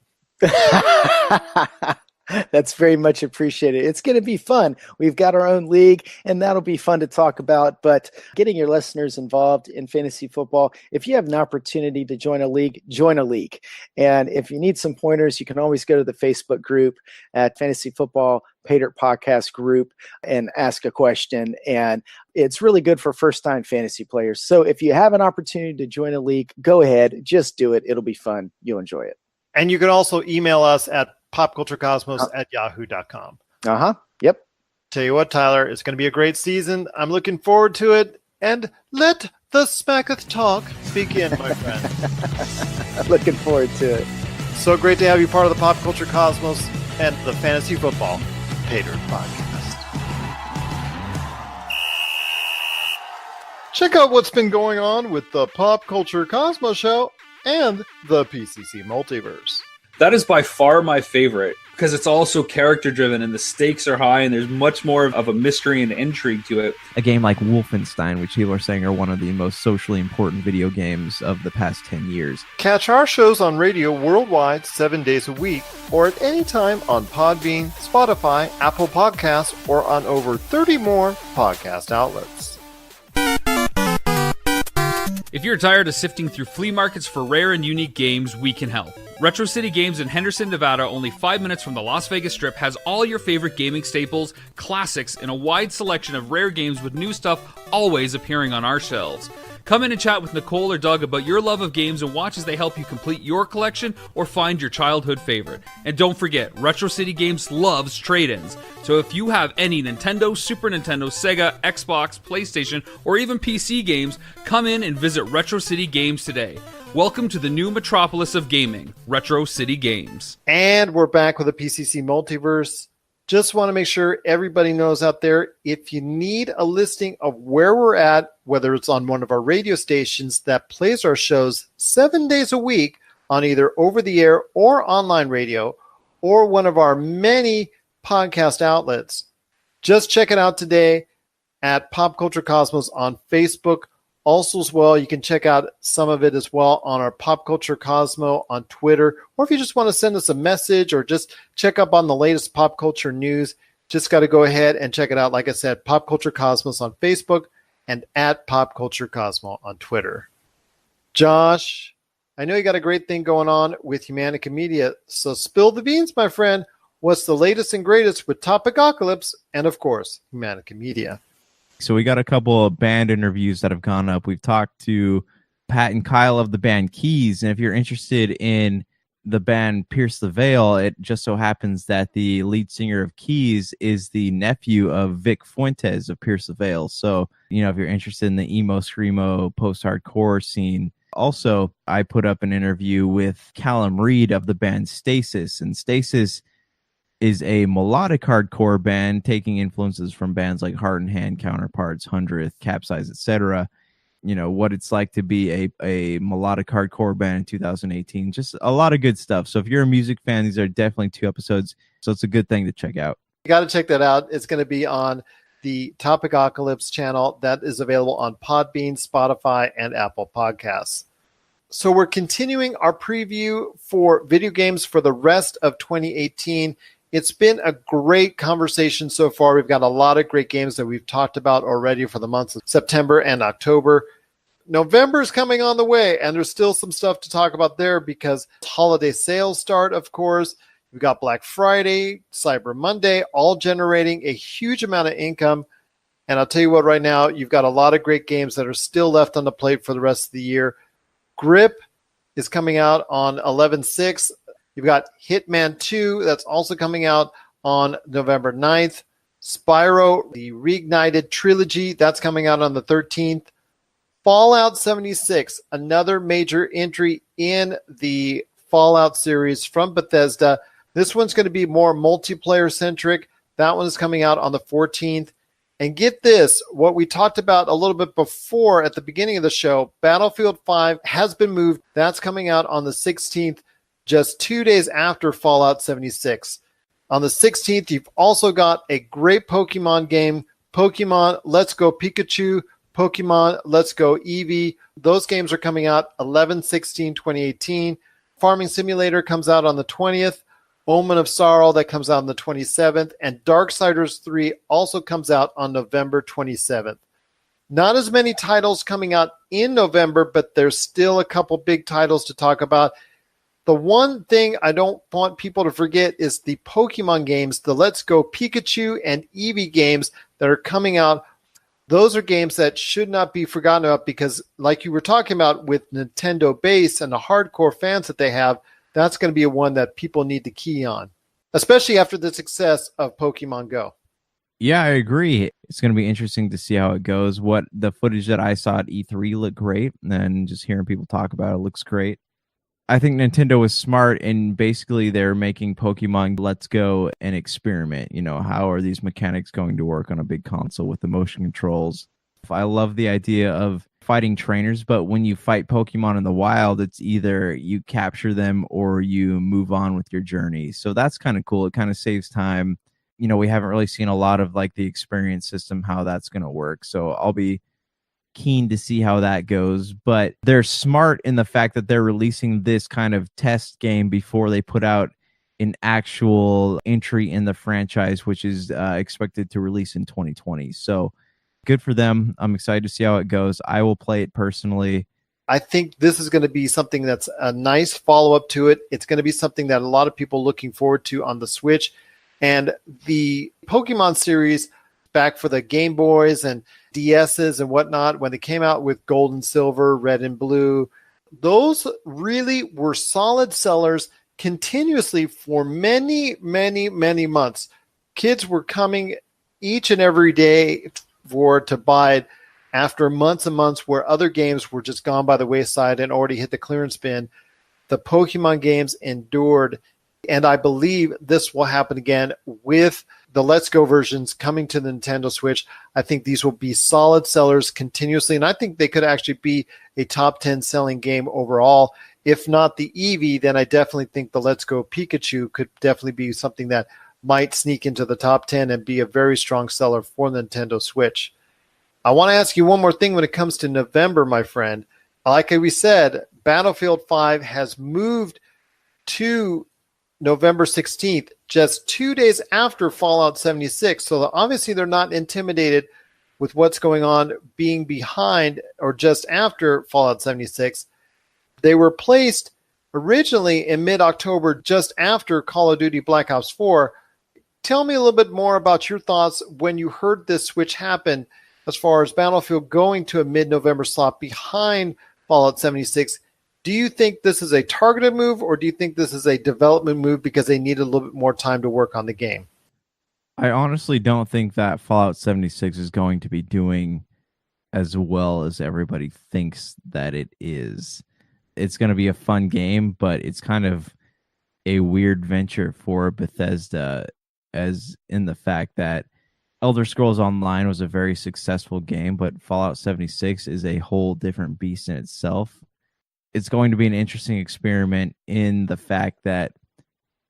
That's very much appreciated. It's going to be fun. We've got our own league, and that'll be fun to talk about. But getting your listeners involved in fantasy football, if you have an opportunity to join a league, join a league. And if you need some pointers, you can always go to the Facebook group at Fantasy Football Paydirt Podcast Group and ask a question. And it's really good for first-time fantasy players. So if you have an opportunity to join a league, go ahead. Just do it. It'll be fun. You'll enjoy it. And you can also email us at popculturecosmos@yahoo.com. Yep. Tell you what, Tyler, it's going to be a great season. I'm looking forward to it. And let the Smacketh talk begin, my friend. Looking forward to it. So great to have you part of the Pop Culture Cosmos and the Fantasy Football Paydirt Podcast. Check out what's been going on with the Pop Culture Cosmos show and the PCC Multiverse. That is by far my favorite because it's also character driven and the stakes are high and there's much more of a mystery and intrigue to it. A game like Wolfenstein, which people are saying are one of the most socially important video games of the past 10 years. Catch our shows on radio worldwide 7 days a week or at any time on Podbean, Spotify, Apple Podcasts, or on over 30 more podcast outlets. If you're tired of sifting through flea markets for rare and unique games, we can help. Retro City Games in Henderson, Nevada, only 5 minutes from the Las Vegas Strip, has all your favorite gaming staples, classics, and a wide selection of rare games with new stuff always appearing on our shelves. Come in and chat with Nicole or Doug about your love of games and watch as they help you complete your collection or find your childhood favorite. And don't forget, Retro City Games loves trade-ins. So if you have any Nintendo, Super Nintendo, Sega, Xbox, PlayStation, or even PC games, come in and visit Retro City Games today. Welcome to the new metropolis of gaming, Retro City Games. And we're back with the PCC Multiverse. Just want to make sure everybody knows out there, if you need a listing of where we're at, whether it's on one of our radio stations that plays our shows 7 days a week on either over-the-air or online radio, or one of our many podcast outlets, just check it out today at Pop Culture Cosmos on Facebook. Also, as well, you can check out some of it as well on our Pop Culture Cosmo on Twitter. Or if you just want to send us a message or just check up on the latest pop culture news, just got to go ahead and check it out. Like I said, Pop Culture Cosmos on Facebook and at Pop Culture Cosmo on Twitter. Josh, I know you got a great thing going on with Humanica Media, so spill the beans, my friend. What's the latest and greatest with Topicocalypse and, of course, Humanica Media? So we got a couple of band interviews that have gone up. We've talked to Pat and Kyle of the band Keys, and if you're interested in the band Pierce the Veil, it just so happens that the lead singer of Keys is the nephew of Vic Fuentes of Pierce the Veil. So, you know, if you're interested in the emo, screamo, post-hardcore scene. Also, I put up an interview with Callum Reed of the band Stasis, and Stasis is a melodic hardcore band taking influences from bands like Heart and Hand, Counterparts, 100th, Capsize, etc. You know, what it's like to be a melodic hardcore band in 2018. Just a lot of good stuff. So if you're a music fan, these are definitely 2 episodes. So it's a good thing to check out. You got to check that out. It's going to be on the Topicocalypse channel that is available on Podbean, Spotify, and Apple Podcasts. So we're continuing our preview for video games for the rest of 2018. It's been a great conversation so far. We've got a lot of great games that we've talked about already for the months of September and October. November is coming on the way, and there's still some stuff to talk about there because holiday sales start, of course. We've got Black Friday, Cyber Monday, all generating a huge amount of income. And I'll tell you what, right now, you've got a lot of great games that are still left on the plate for the rest of the year. Grip is coming out on 11/6. You've got Hitman 2, that's also coming out on November 9th. Spyro, the Reignited Trilogy, that's coming out on the 13th. Fallout 76, another major entry in the Fallout series from Bethesda. This one's going to be more multiplayer-centric. That one is coming out on the 14th. And get this, what we talked about a little bit before at the beginning of the show, Battlefield 5 has been moved. That's coming out on the 16th. Just 2 days after Fallout 76. On the 16th, you've also got a great Pokemon game, Pokemon Let's Go Pikachu, Pokemon Let's Go Eevee. Those games are coming out 11/16/2018. Farming Simulator comes out on the 20th. Omen of Sorrow that comes out on the 27th, and Darksiders 3 also comes out on November 27th. Not as many titles coming out in November, but there's still a couple big titles to talk about. The one thing I don't want people to forget is the Pokemon games, the Let's Go Pikachu and Eevee games that are coming out. Those are games that should not be forgotten about because, like you were talking about with Nintendo base and the hardcore fans that they have, that's going to be a one that people need to key on, especially after the success of Pokemon Go. Yeah, I agree. It's going to be interesting to see how it goes. What the footage that I saw at E3 looked great, and just hearing people talk about it looks great. I think Nintendo was smart in basically they're making Pokemon Let's Go an experiment. You know, how are these mechanics going to work on a big console with the motion controls? I love the idea of fighting trainers, but when you fight Pokemon in the wild, it's either you capture them or you move on with your journey. So that's kind of cool. It kind of saves time. You know, we haven't really seen a lot of like the experience system, how that's going to work. So I'll be keen to see how that goes. But they're smart in the fact that they're releasing this kind of test game before they put out an actual entry in the franchise, which is expected to release in 2020. So good for them. I'm excited to see how it goes. I will play it personally. I think this is going to be something that's a nice follow-up to it. It's going to be something that a lot of people are looking forward to on the Switch. And the Pokemon series back for the Game Boys and DSs and whatnot, when they came out with Gold and Silver, Red and Blue, those really were solid sellers continuously for many, many, many months. Kids were coming each and every day to buy it after months and months where other games were just gone by the wayside and already hit the clearance bin. The Pokemon games endured. And I believe this will happen again with the Let's Go versions coming to the Nintendo Switch. I think these will be solid sellers continuously, and I think they could actually be a top 10 selling game overall. If not the Eevee, then I definitely think the Let's Go Pikachu could definitely be something that might sneak into the top 10 and be a very strong seller for the Nintendo Switch. I want to ask you one more thing when it comes to November, my friend. Like we said, Battlefield 5 has moved to November 16th, just 2 days after Fallout 76. So obviously they're not intimidated with what's going on being behind or just after Fallout 76. They were placed originally in mid-October, just after Call of Duty Black Ops 4. Tell me a little bit more about your thoughts when you heard this switch happen as far as Battlefield going to a mid-November slot behind Fallout 76. Do you think this is a targeted move, or do you think this is a development move because they needed a little bit more time to work on the game? I honestly don't think that Fallout 76 is going to be doing as well as everybody thinks that it is. It's going to be a fun game, but it's kind of a weird venture for Bethesda, as in the fact that Elder Scrolls Online was a very successful game, but Fallout 76 is a whole different beast in itself. It's going to be an interesting experiment in the fact that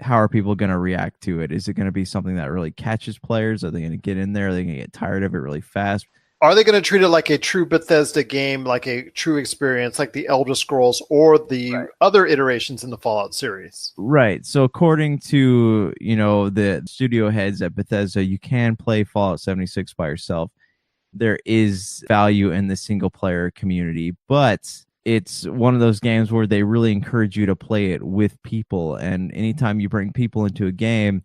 how are people going to react to it? Is it going to be something that really catches players? Are they going to get in there? Are they going to get tired of it really fast? Are they going to treat it like a true Bethesda game, like a true experience, like the Elder Scrolls or the other iterations in the Fallout series? Right. So according to, the studio heads at Bethesda, you can play Fallout 76 by yourself. There is value in the single player community, but it's one of those games where they really encourage you to play it with people. And anytime you bring people into a game,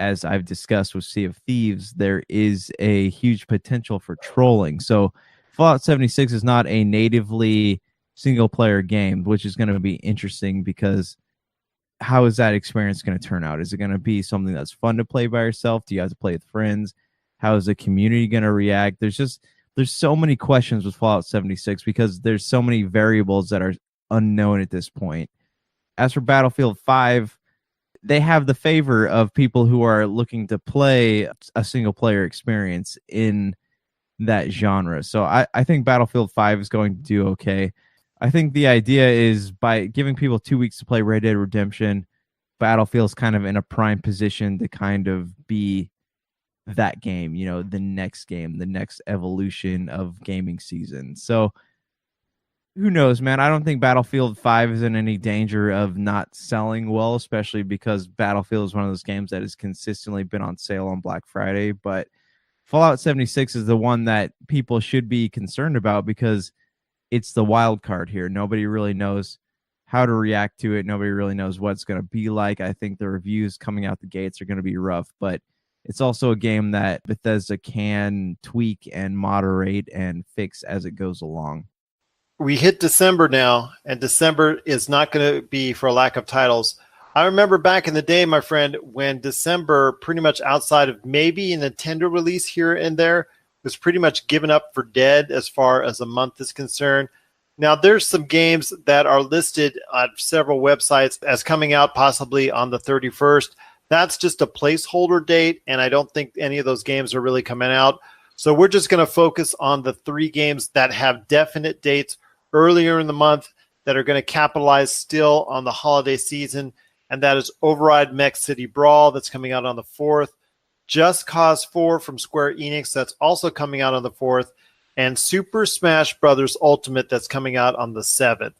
as I've discussed with Sea of Thieves, there is a huge potential for trolling. So Fallout 76 is not a natively single-player game, which is going to be interesting because how is that experience going to turn out? Is it going to be something that's fun to play by yourself? Do you have to play with friends? How is the community going to react? There's so many questions with Fallout 76 because there's so many variables that are unknown at this point. As for Battlefield 5, they have the favor of people who are looking to play a single-player experience in that genre. So I think Battlefield 5 is going to do okay. I think the idea is by giving people 2 weeks to play Red Dead Redemption, Battlefield's kind of in a prime position to kind of be that game, the next game, the next evolution of gaming season. So Who knows, man? I don't think Battlefield 5 is in any danger of not selling well, especially because Battlefield is one of those games that has consistently been on sale on Black Friday. But Fallout 76 is the one that people should be concerned about because it's the wild card here. Nobody really knows how to react to it. Nobody really knows what it's going to be like. I think the reviews coming out the gates are going to be rough, but it's also a game that Bethesda can tweak and moderate and fix as it goes along. We hit December now, and December is not going to be for a lack of titles. I remember back in the day, my friend, when December, pretty much outside of maybe a Nintendo release here and there, was pretty much given up for dead as far as a month is concerned. Now, there's some games that are listed on several websites as coming out possibly on the 31st. That's just a placeholder date, and I don't think any of those games are really coming out. So we're just going to focus on the 3 games that have definite dates earlier in the month that are going to capitalize still on the holiday season, and that is Override Mech City Brawl that's coming out on the 4th, Just Cause 4 from Square Enix that's also coming out on the 4th, and Super Smash Bros. Ultimate that's coming out on the 7th.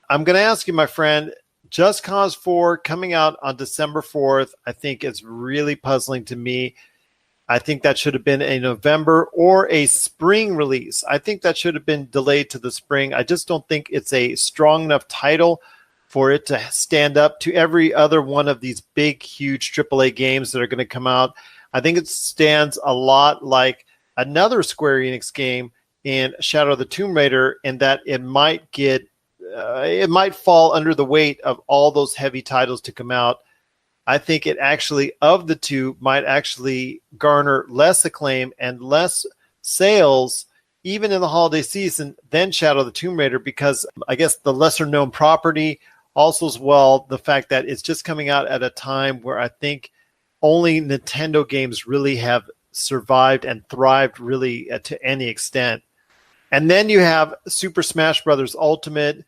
I'm going to ask you, my friend, Just Cause 4 coming out on December 4th, I think it's really puzzling to me. I think that should have been a November or a spring release. I think that should have been delayed to the spring. I just don't think it's a strong enough title for it to stand up to every other one of these big, huge AAA games that are going to come out. I think it stands a lot like another Square Enix game in Shadow of the Tomb Raider, in that it might fall under the weight of all those heavy titles to come out. I think it actually, of the two, might actually garner less acclaim and less sales, even in the holiday season, than Shadow of the Tomb Raider, because I guess the lesser known property, also as well, the fact that it's just coming out at a time where I think only Nintendo games really have survived and thrived really to any extent. And then you have Super Smash Bros. Ultimate.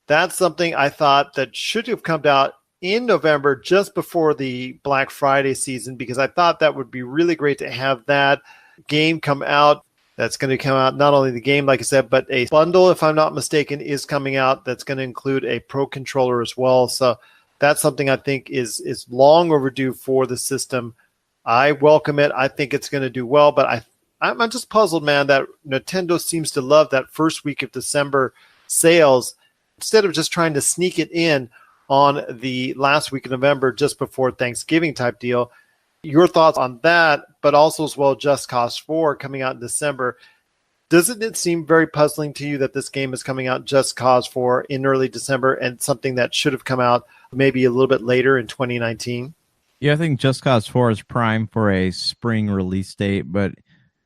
That's something I thought that should have come out in November, just before the Black Friday season, because I thought that would be really great to have that game come out. That's going to come out, not only the game, like I said, but a bundle, if I'm not mistaken, is coming out that's going to include a Pro Controller as well. So that's something I think is long overdue for the system. I welcome it. I think it's going to do well, but I'm just puzzled, man, that Nintendo seems to love that first week of December sales instead of just trying to sneak it in on the last week of November, just before Thanksgiving type deal. Your thoughts on that, but also as well, Just Cause 4 coming out in December. Doesn't it seem very puzzling to you that this game is coming out, Just Cause 4, in early December, and something that should have come out maybe a little bit later in 2019? Yeah, I think Just Cause 4 is prime for a spring release date, but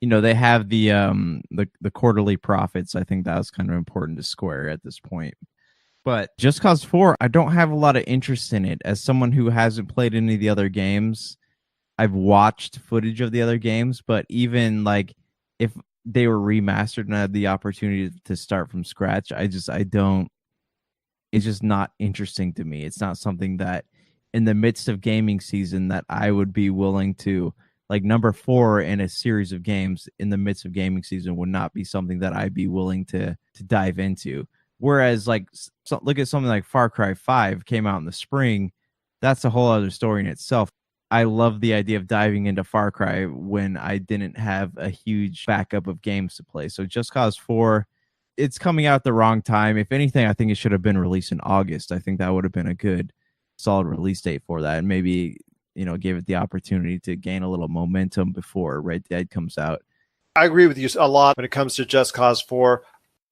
they have the quarterly profits. I think that was kind of important to Square at this point. But Just Cause 4, I don't have a lot of interest in it. As someone who hasn't played any of the other games, I've watched footage of the other games, but even like if they were remastered and I had the opportunity to start from scratch, I don't, it's just not interesting to me. It's not something that in the midst of gaming season that I would be willing to, like, number 4 in a series of games in the midst of gaming season would not be something that I'd be willing to dive into. Whereas, like, look at something like Far Cry 5 came out in the spring. That's a whole other story in itself. I love the idea of diving into Far Cry when I didn't have a huge backup of games to play. So Just Cause 4, it's coming out at the wrong time. If anything, I think it should have been released in August. I think that would have been a good, solid release date for that. And maybe, give it the opportunity to gain a little momentum before Red Dead comes out. I agree with you a lot when it comes to Just Cause 4.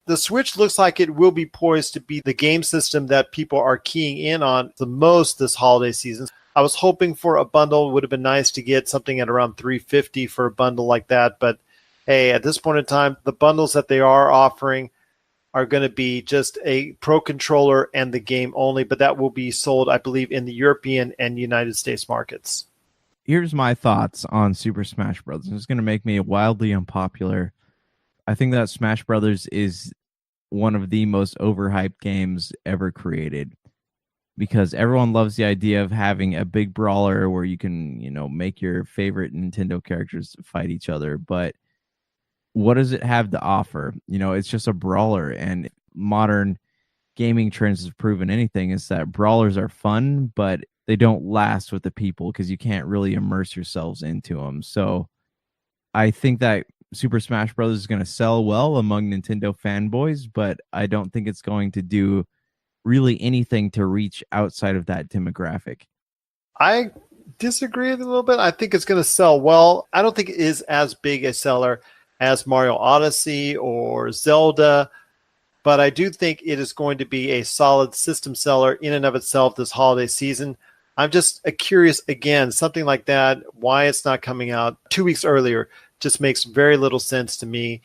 The Switch looks like it will be poised to be the game system that people are keying in on the most this holiday season. I was hoping for a bundle. It would have been nice to get something at around $350 for a bundle like that. But hey, at this point in time, the bundles that they are offering are going to be just a Pro Controller and the game only. But that will be sold, I believe, in the European and United States markets. Here's my thoughts on Super Smash Bros. It's going to make me wildly unpopular. I think that Smash Brothers is one of the most overhyped games ever created because everyone loves the idea of having a big brawler where you can, make your favorite Nintendo characters fight each other. But what does it have to offer? It's just a brawler. And modern gaming trends have proven anything is that brawlers are fun, but they don't last with the people because you can't really immerse yourselves into them. So I think that Super Smash Bros. Is going to sell well among Nintendo fanboys, but I don't think it's going to do really anything to reach outside of that demographic. I disagree a little bit. I think it's going to sell well. I don't think it is as big a seller as Mario Odyssey or Zelda, but I do think it is going to be a solid system seller in and of itself this holiday season. I'm just curious, again, something like that, why it's not coming out 2 weeks earlier just makes very little sense to me.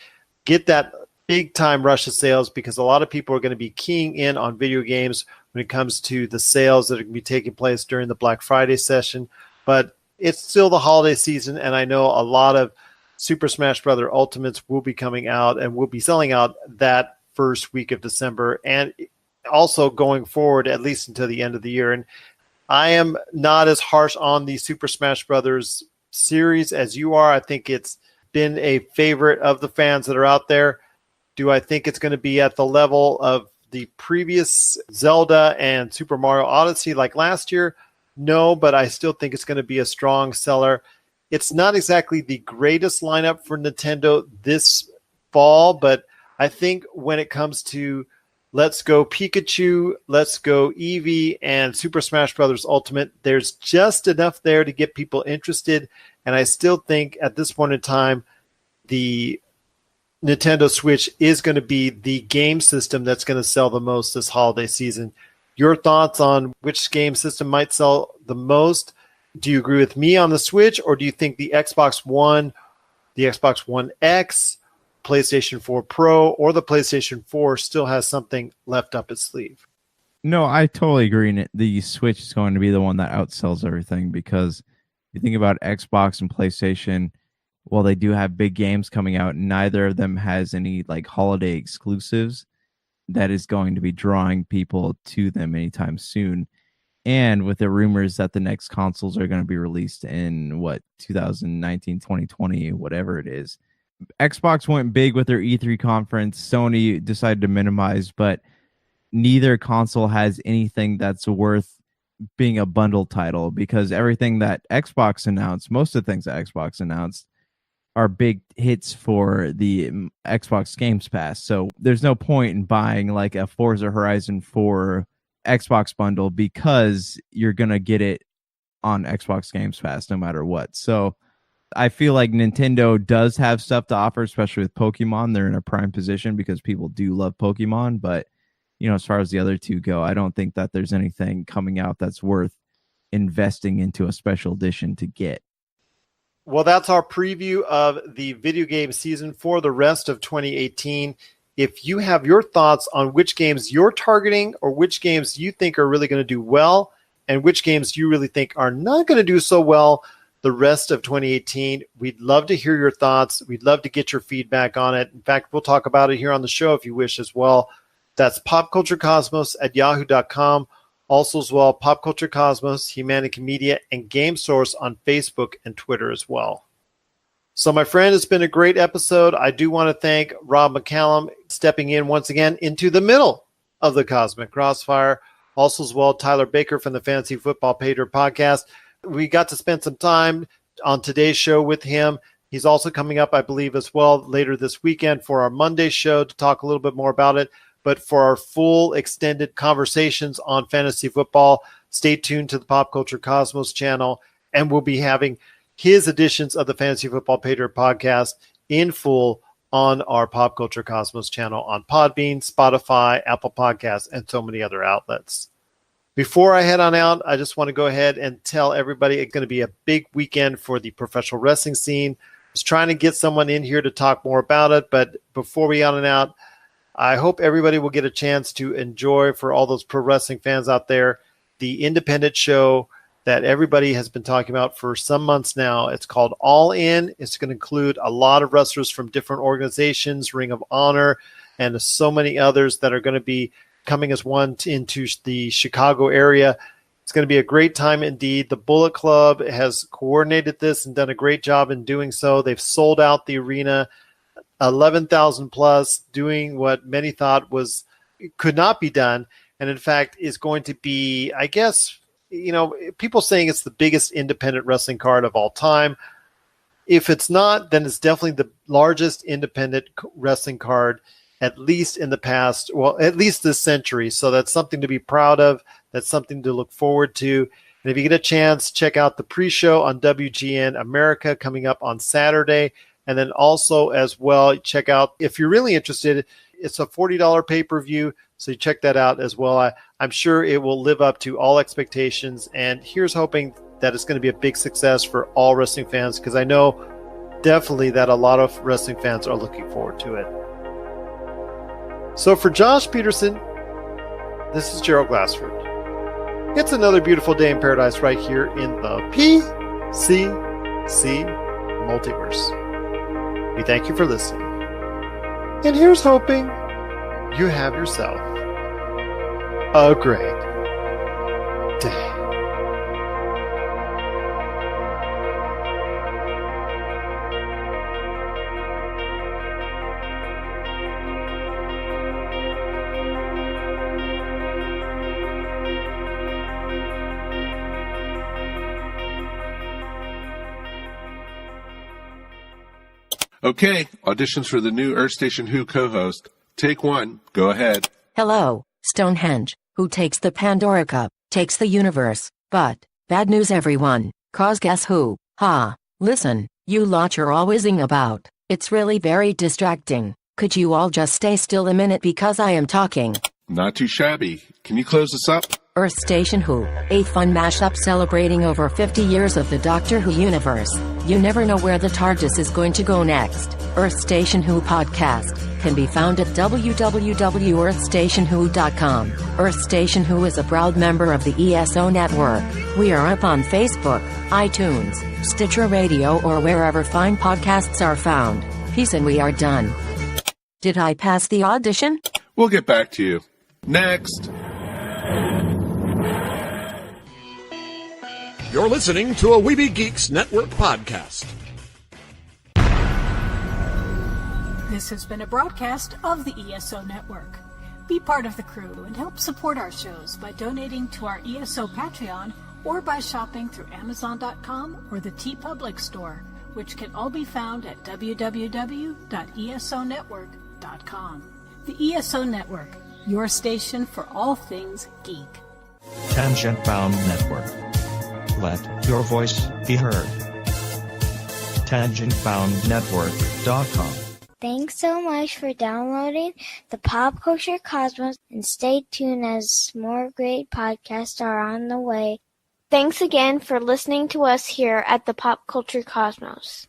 Get that big time rush of sales because a lot of people are going to be keying in on video games when it comes to the sales that are going to be taking place during the Black Friday session. But it's still the holiday season, and I know a lot of Super Smash Bros. Ultimates will be coming out and will be selling out that first week of December and also going forward at least until the end of the year. And I am not as harsh on the Super Smash Brothers series as you are. I think it's been a favorite of the fans that are out there. Do I think it's going to be at the level of the previous Zelda and Super Mario Odyssey like last year? No, but I still think it's going to be a strong seller. It's not exactly the greatest lineup for Nintendo this fall, but I think when it comes to Let's Go Pikachu, Let's Go Eevee, and Super Smash Bros. Ultimate, there's just enough there to get people interested. And I still think at this point in time, the Nintendo Switch is going to be the game system that's going to sell the most this holiday season. Your thoughts on which game system might sell the most? Do you agree with me on the Switch, or do you think the Xbox One, the Xbox One X, PlayStation 4 Pro, or the PlayStation 4 still has something left up its sleeve? No, I totally agree. The Switch is going to be the one that outsells everything because you think about Xbox and PlayStation, while they do have big games coming out, neither of them has any like holiday exclusives that is going to be drawing people to them anytime soon. And with the rumors that the next consoles are going to be released in 2019, 2020, whatever it is. Xbox went big with their E3 conference. Sony decided to minimize, but neither console has anything that's worth being a bundle title because everything that Xbox announced, most of the things that Xbox announced, are big hits for the Xbox Games Pass. So there's no point in buying like a Forza Horizon 4 Xbox bundle because you're going to get it on Xbox Games Pass no matter what. So I feel like Nintendo does have stuff to offer, especially with Pokemon. They're in a prime position because people do love Pokemon. But, as far as the other two go, I don't think that there's anything coming out that's worth investing into a special edition to get. Well, that's our preview of the video game season for the rest of 2018. If you have your thoughts on which games you're targeting or which games you think are really going to do well and which games you really think are not going to do so well the rest of 2018, we'd love to hear your thoughts. We'd love to get your feedback on it. In fact, we'll talk about it here on the show if you wish as well. That's popculturecosmos@yahoo.com. Also as well, Pop Culture Cosmos, Humanity Media, and Game Source on Facebook and Twitter as well. So, my friend, it's been a great episode. I do want to thank Rob McCallum stepping in once again into the middle of the Cosmic Crossfire. Also as well, Tyler Baker from the Fantasy Football Pater podcast. We got to spend some time on today's show with him. He's also coming up, I believe, as well later this weekend for our Monday show to talk a little bit more about it. But for our full extended conversations on fantasy football, stay tuned to the Pop Culture Cosmos channel, and we'll be having his editions of the Fantasy Football Pater podcast in full on our Pop Culture Cosmos channel on Podbean, Spotify, Apple Podcasts, and so many other outlets. Before I head on out, I just want to go ahead and tell everybody it's going to be a big weekend for the professional wrestling scene. I was trying to get someone in here to talk more about it, but before we on and out, I hope everybody will get a chance to enjoy, for all those pro wrestling fans out there, the independent show that everybody has been talking about for some months now. It's called All In. It's going to include a lot of wrestlers from different organizations, Ring of Honor, and so many others that are going to be coming as one into the Chicago area. It's going to be a great time indeed. The Bullet Club has coordinated this and done a great job in doing so. They've sold out the arena, 11,000 plus, doing what many thought was could not be done, and in fact is going to be, I guess, people saying it's the biggest independent wrestling card of all time. If it's not, then it's definitely the largest independent wrestling card, at least in the past, well, at least this century. So that's something to be proud of. That's something to look forward to. And if you get a chance, check out the pre-show on WGN America coming up on Saturday. And then also as well, check out, if you're really interested, it's a $40 pay-per-view. So you check that out as well. I'm sure it will live up to all expectations. And here's hoping that it's going to be a big success for all wrestling fans, because I know definitely that a lot of wrestling fans are looking forward to it. So for Josh Peterson, this is Gerald Glassford. It's another beautiful day in paradise right here in the PCC Multiverse. We thank you for listening. And here's hoping you have yourself a great day. Okay, auditions for the new Earth Station Who co-host. Take one. Go ahead. Hello, Stonehenge, who takes the Pandora Cup, takes the universe. But, bad news everyone, cause guess who? Ha, listen, you lot you're all whizzing about. It's really very distracting. Could you all just stay still a minute because I am talking? Not too shabby. Can you close this up? Earth Station Who, a fun mashup celebrating over 50 years of the Doctor Who universe. You never know where the TARDIS is going to go next. Earth Station Who podcast can be found at www.earthstationwho.com. Earth Station Who is a proud member of the ESO network. We are up on Facebook, iTunes, Stitcher Radio, or wherever fine podcasts are found. Peace, and we are done. Did I pass the audition? We'll get back to you. Next. You're listening to a Weeby Geeks Network podcast. This has been a broadcast of the ESO Network. Be part of the crew and help support our shows by donating to our ESO Patreon or by shopping through Amazon.com or the TeePublic store, which can all be found at www.esonetwork.com. The ESO Network, your station for all things geek. Tangent Bound Network. Let your voice be heard. TangentBoundNetwork.com. Thanks so much for downloading the Pop Culture Cosmos, and stay tuned as more great podcasts are on the way. Thanks again for listening to us here at the Pop Culture Cosmos.